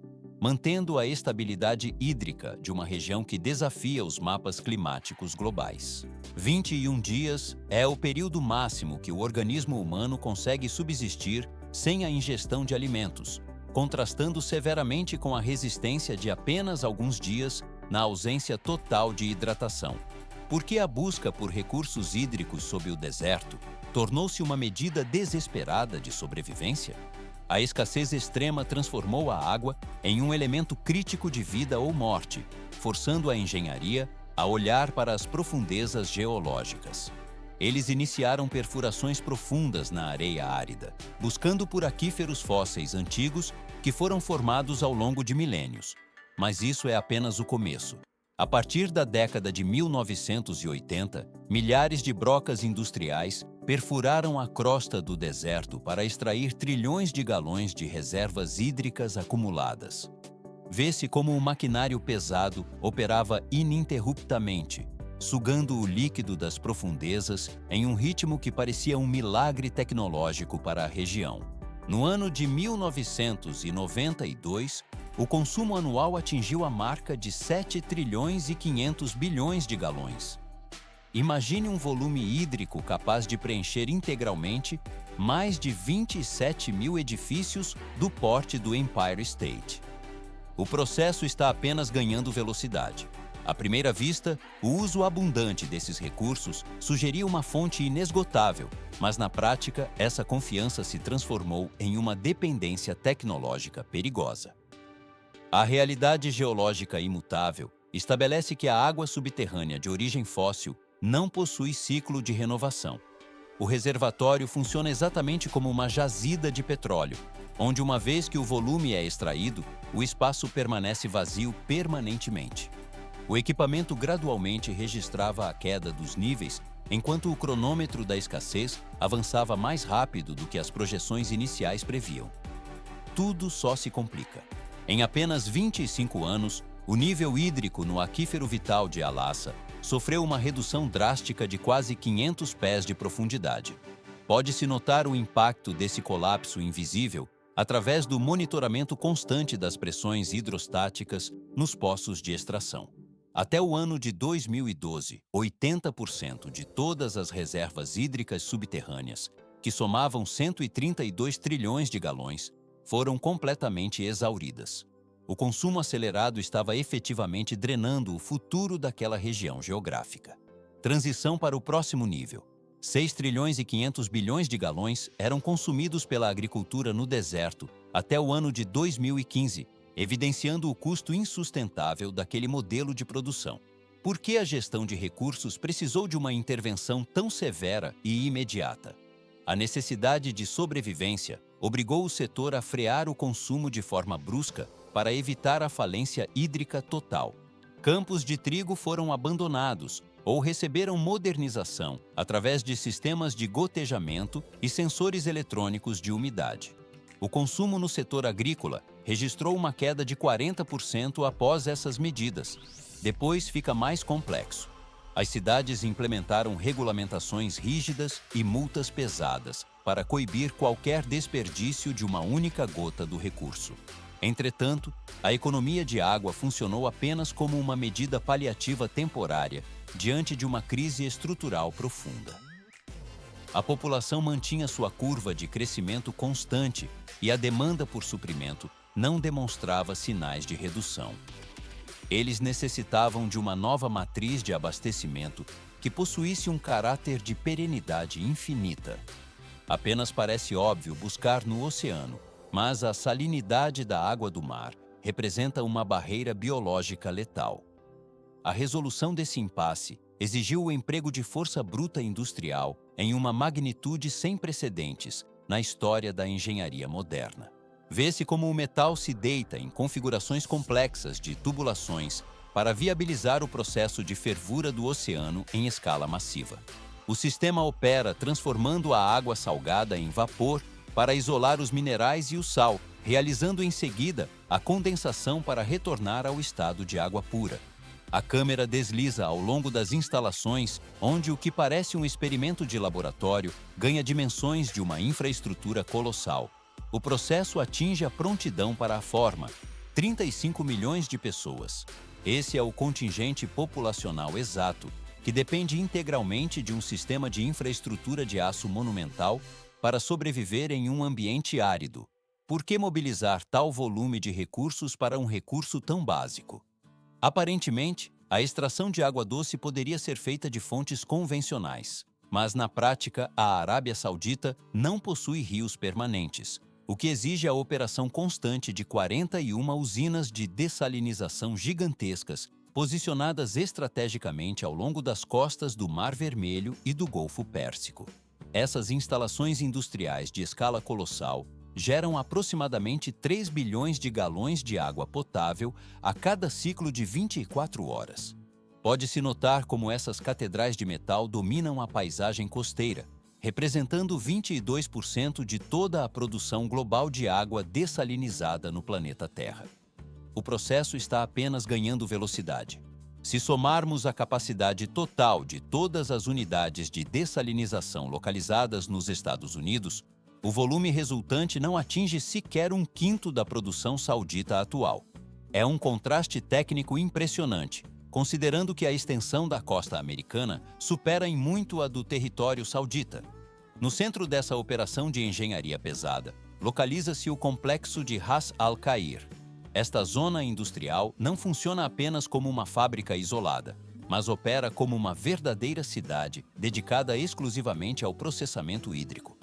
mantendo a estabilidade hídrica de uma região que desafia os mapas climáticos globais. 21 dias é o período máximo que o organismo humano consegue subsistir sem a ingestão de alimentos, contrastando severamente com a resistência de apenas alguns dias na ausência total de hidratação. Porque a busca por recursos hídricos sob o deserto tornou-se uma medida desesperada de sobrevivência? A escassez extrema transformou a água em um elemento crítico de vida ou morte, forçando a engenharia a olhar para as profundezas geológicas. Eles iniciaram perfurações profundas na areia árida, buscando por aquíferos fósseis antigos que foram formados ao longo de milênios. Mas isso é apenas o começo. A partir da década de 1980, milhares de brocas industriais perfuraram a crosta do deserto para extrair trilhões de galões de reservas hídricas acumuladas. Vê-se como um maquinário pesado operava ininterruptamente, sugando o líquido das profundezas em um ritmo que parecia um milagre tecnológico para a região. No ano de 1992, o consumo anual atingiu a marca de 7 trilhões e 500 bilhões de galões. Imagine um volume hídrico capaz de preencher integralmente mais de 27 mil edifícios do porte do Empire State. O processo está apenas ganhando velocidade. À primeira vista, o uso abundante desses recursos sugeria uma fonte inesgotável, mas na prática, essa confiança se transformou em uma dependência tecnológica perigosa. A realidade geológica imutável estabelece que a água subterrânea de origem fóssil não possui ciclo de renovação. O reservatório funciona exatamente como uma jazida de petróleo, onde uma vez que o volume é extraído, o espaço permanece vazio permanentemente. O equipamento gradualmente registrava a queda dos níveis, enquanto o cronômetro da escassez avançava mais rápido do que as projeções iniciais previam. Tudo só se complica. Em apenas 25 anos, o nível hídrico no aquífero vital de Alassa sofreu uma redução drástica de quase 500 pés de profundidade. Pode-se notar o impacto desse colapso invisível através do monitoramento constante das pressões hidrostáticas nos poços de extração. Até o ano de 2012, 80% de todas as reservas hídricas subterrâneas, que somavam 132 trilhões de galões, foram completamente exauridas. O consumo acelerado estava efetivamente drenando o futuro daquela região geográfica. Transição para o próximo nível. 6 trilhões e 500 bilhões de galões eram consumidos pela agricultura no deserto até o ano de 2015, evidenciando o custo insustentável daquele modelo de produção. Por que a gestão de recursos precisou de uma intervenção tão severa e imediata? A necessidade de sobrevivência obrigou o setor a frear o consumo de forma brusca para evitar a falência hídrica total. Campos de trigo foram abandonados ou receberam modernização através de sistemas de gotejamento e sensores eletrônicos de umidade. O consumo no setor agrícola registrou uma queda de 40% após essas medidas. Depois fica mais complexo. As cidades implementaram regulamentações rígidas e multas pesadas para coibir qualquer desperdício de uma única gota do recurso. Entretanto, a economia de água funcionou apenas como uma medida paliativa temporária diante de uma crise estrutural profunda. a população mantinha sua curva de crescimento constante e a demanda por suprimento não demonstrava sinais de redução. Eles necessitavam de uma nova matriz de abastecimento que possuísse um caráter de perenidade infinita. Apenas parece óbvio buscar no oceano, mas a salinidade da água do mar representa uma barreira biológica letal. A resolução desse impasse exigiu o emprego de força bruta industrial em uma magnitude sem precedentes na história da engenharia moderna. Vê-se como o metal se deita em configurações complexas de tubulações para viabilizar o processo de fervura do oceano em escala massiva. O sistema opera transformando a água salgada em vapor para isolar os minerais e o sal, realizando em seguida a condensação para retornar ao estado de água pura. A câmera desliza ao longo das instalações, onde o que parece um experimento de laboratório ganha dimensões de uma infraestrutura colossal. O processo atinge a prontidão para a forma: 35 milhões de pessoas. Esse é o contingente populacional exato, que depende integralmente de um sistema de infraestrutura de aço monumental para sobreviver em um ambiente árido. Por que mobilizar tal volume de recursos para um recurso tão básico? Aparentemente, a extração de água doce poderia ser feita de fontes convencionais, mas na prática, a Arábia Saudita não possui rios permanentes, o que exige a operação constante de 41 usinas de dessalinização gigantescas, posicionadas estrategicamente ao longo das costas do Mar Vermelho e do Golfo Pérsico. Essas instalações industriais de escala colossal geram aproximadamente 3 bilhões de galões de água potável a cada ciclo de 24 horas. Pode-se notar como essas catedrais de metal dominam a paisagem costeira, representando 22% de toda a produção global de água dessalinizada no planeta Terra. O processo está apenas ganhando velocidade. Se somarmos a capacidade total de todas as unidades de dessalinização localizadas nos Estados Unidos, o volume resultante não atinge sequer 1/5 da produção saudita atual. É um contraste técnico impressionante, considerando que a extensão da costa americana supera em muito a do território saudita. No centro dessa operação de engenharia pesada, localiza-se o complexo de Ras Al-Khair. Esta zona industrial não funciona apenas como uma fábrica isolada, mas opera como uma verdadeira cidade dedicada exclusivamente ao processamento hídrico.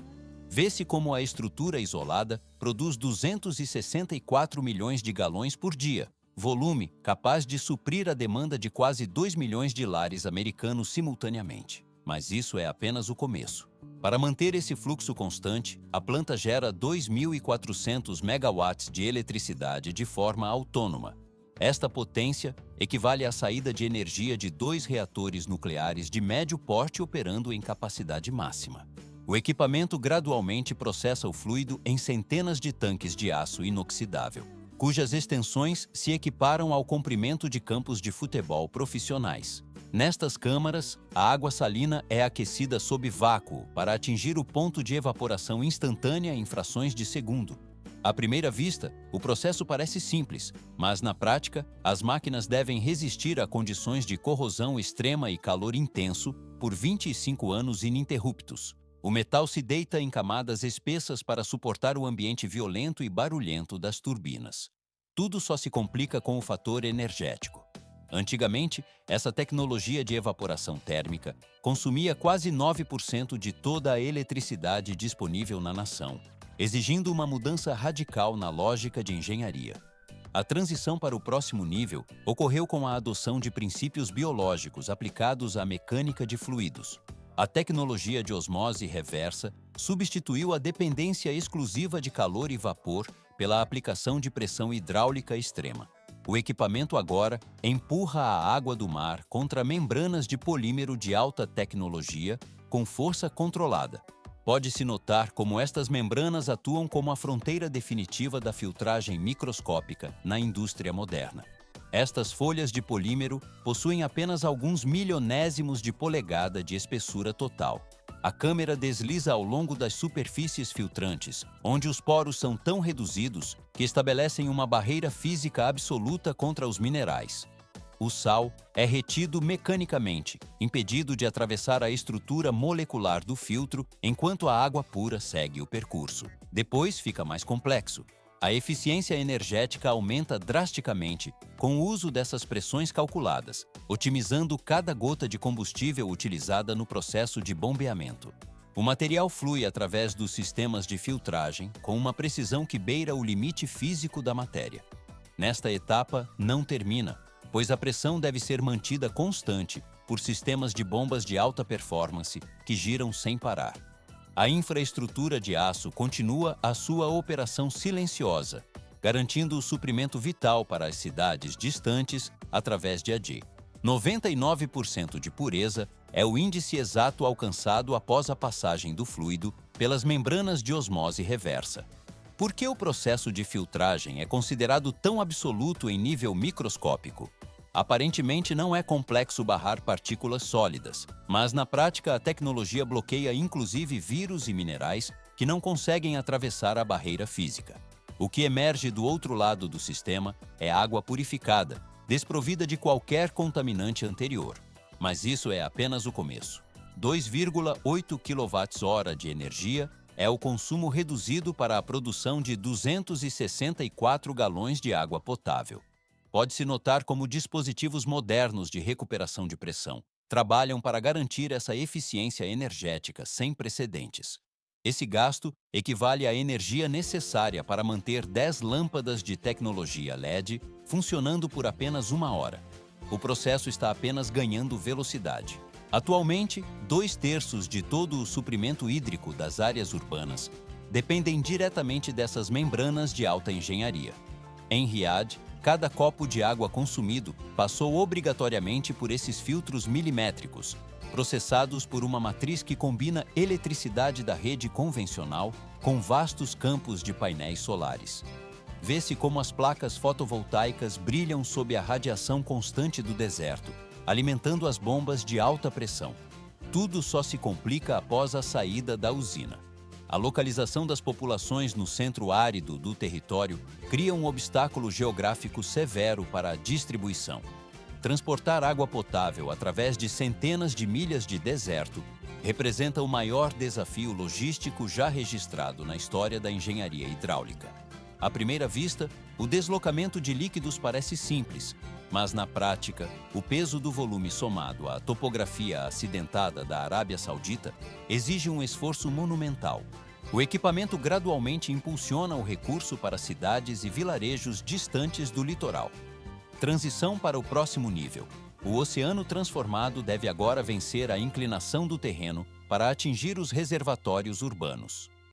Vê-se como a estrutura isolada produz 264 milhões de galões por dia, volume capaz de suprir a demanda de quase 2 milhões de lares americanos simultaneamente. Mas isso é apenas o começo. Para manter esse fluxo constante, a planta gera 2.400 megawatts de eletricidade de forma autônoma. Esta potência equivale à saída de energia de 2 reatores nucleares de médio porte operando em capacidade máxima. O equipamento gradualmente processa o fluido em centenas de tanques de aço inoxidável, cujas extensões se equiparam ao comprimento de campos de futebol profissionais. Nestas câmaras, a água salina é aquecida sob vácuo para atingir o ponto de evaporação instantânea em frações de segundo. À primeira vista, o processo parece simples, mas na prática, as máquinas devem resistir a condições de corrosão extrema e calor intenso por 25 anos ininterruptos. O metal se deita em camadas espessas para suportar o ambiente violento e barulhento das turbinas. Tudo só se complica com o fator energético. Antigamente, essa tecnologia de evaporação térmica consumia quase 9% de toda a eletricidade disponível na nação, exigindo uma mudança radical na lógica de engenharia. A transição para o próximo nível ocorreu com a adoção de princípios biológicos aplicados à mecânica de fluidos. A tecnologia de osmose reversa substituiu a dependência exclusiva de calor e vapor pela aplicação de pressão hidráulica extrema. O equipamento agora empurra a água do mar contra membranas de polímero de alta tecnologia com força controlada. Pode-se notar como estas membranas atuam como a fronteira definitiva da filtragem microscópica na indústria moderna. Estas folhas de polímero possuem apenas alguns milionésimos de polegada de espessura total. A câmera desliza ao longo das superfícies filtrantes, onde os poros são tão reduzidos que estabelecem uma barreira física absoluta contra os minerais. o sal é retido mecanicamente, impedido de atravessar a estrutura molecular do filtro, enquanto a água pura segue o percurso. Depois fica mais complexo. A eficiência energética aumenta drasticamente com o uso dessas pressões calculadas, otimizando cada gota de combustível utilizada no processo de bombeamento. O material flui através dos sistemas de filtragem com uma precisão que beira o limite físico da matéria. Nesta etapa, não termina, pois a pressão deve ser mantida constante por sistemas de bombas de alta performance que giram sem parar. A infraestrutura de aço continua a sua operação silenciosa, garantindo o suprimento vital para as cidades distantes através de AD. 99% de pureza é o índice exato alcançado após a passagem do fluido pelas membranas de osmose reversa. Por que o processo de filtragem é considerado tão absoluto em nível microscópico? Aparentemente não é complexo barrar partículas sólidas, mas na prática a tecnologia bloqueia inclusive vírus e minerais que não conseguem atravessar a barreira física. O que emerge do outro lado do sistema é água purificada, desprovida de qualquer contaminante anterior. Mas isso é apenas o começo. 2,8 kWh de energia é o consumo reduzido para a produção de 264 galões de água potável. Pode-se notar como dispositivos modernos de recuperação de pressão trabalham para garantir essa eficiência energética sem precedentes. Esse gasto equivale à energia necessária para manter 10 lâmpadas de tecnologia LED funcionando por apenas 1 hora. O processo está apenas ganhando velocidade. Atualmente, 2/3 de todo o suprimento hídrico das áreas urbanas dependem diretamente dessas membranas de alta engenharia. Em Riad, cada copo de água consumido passou obrigatoriamente por esses filtros milimétricos, processados por uma matriz que combina eletricidade da rede convencional com vastos campos de painéis solares. Vê-se como as placas fotovoltaicas brilham sob a radiação constante do deserto, alimentando as bombas de alta pressão. Tudo só se complica após a saída da usina. A localização das populações no centro árido do território cria um obstáculo geográfico severo para a distribuição. Transportar água potável através de centenas de milhas de deserto representa o maior desafio logístico já registrado na história da engenharia hidráulica. À primeira vista, o deslocamento de líquidos parece simples, mas na prática, o peso do volume somado à topografia acidentada da Arábia Saudita exige um esforço monumental. O equipamento gradualmente impulsiona o recurso para cidades e vilarejos distantes do litoral. Transição para o próximo nível. O oceano transformado deve agora vencer a inclinação do terreno para atingir os reservatórios urbanos.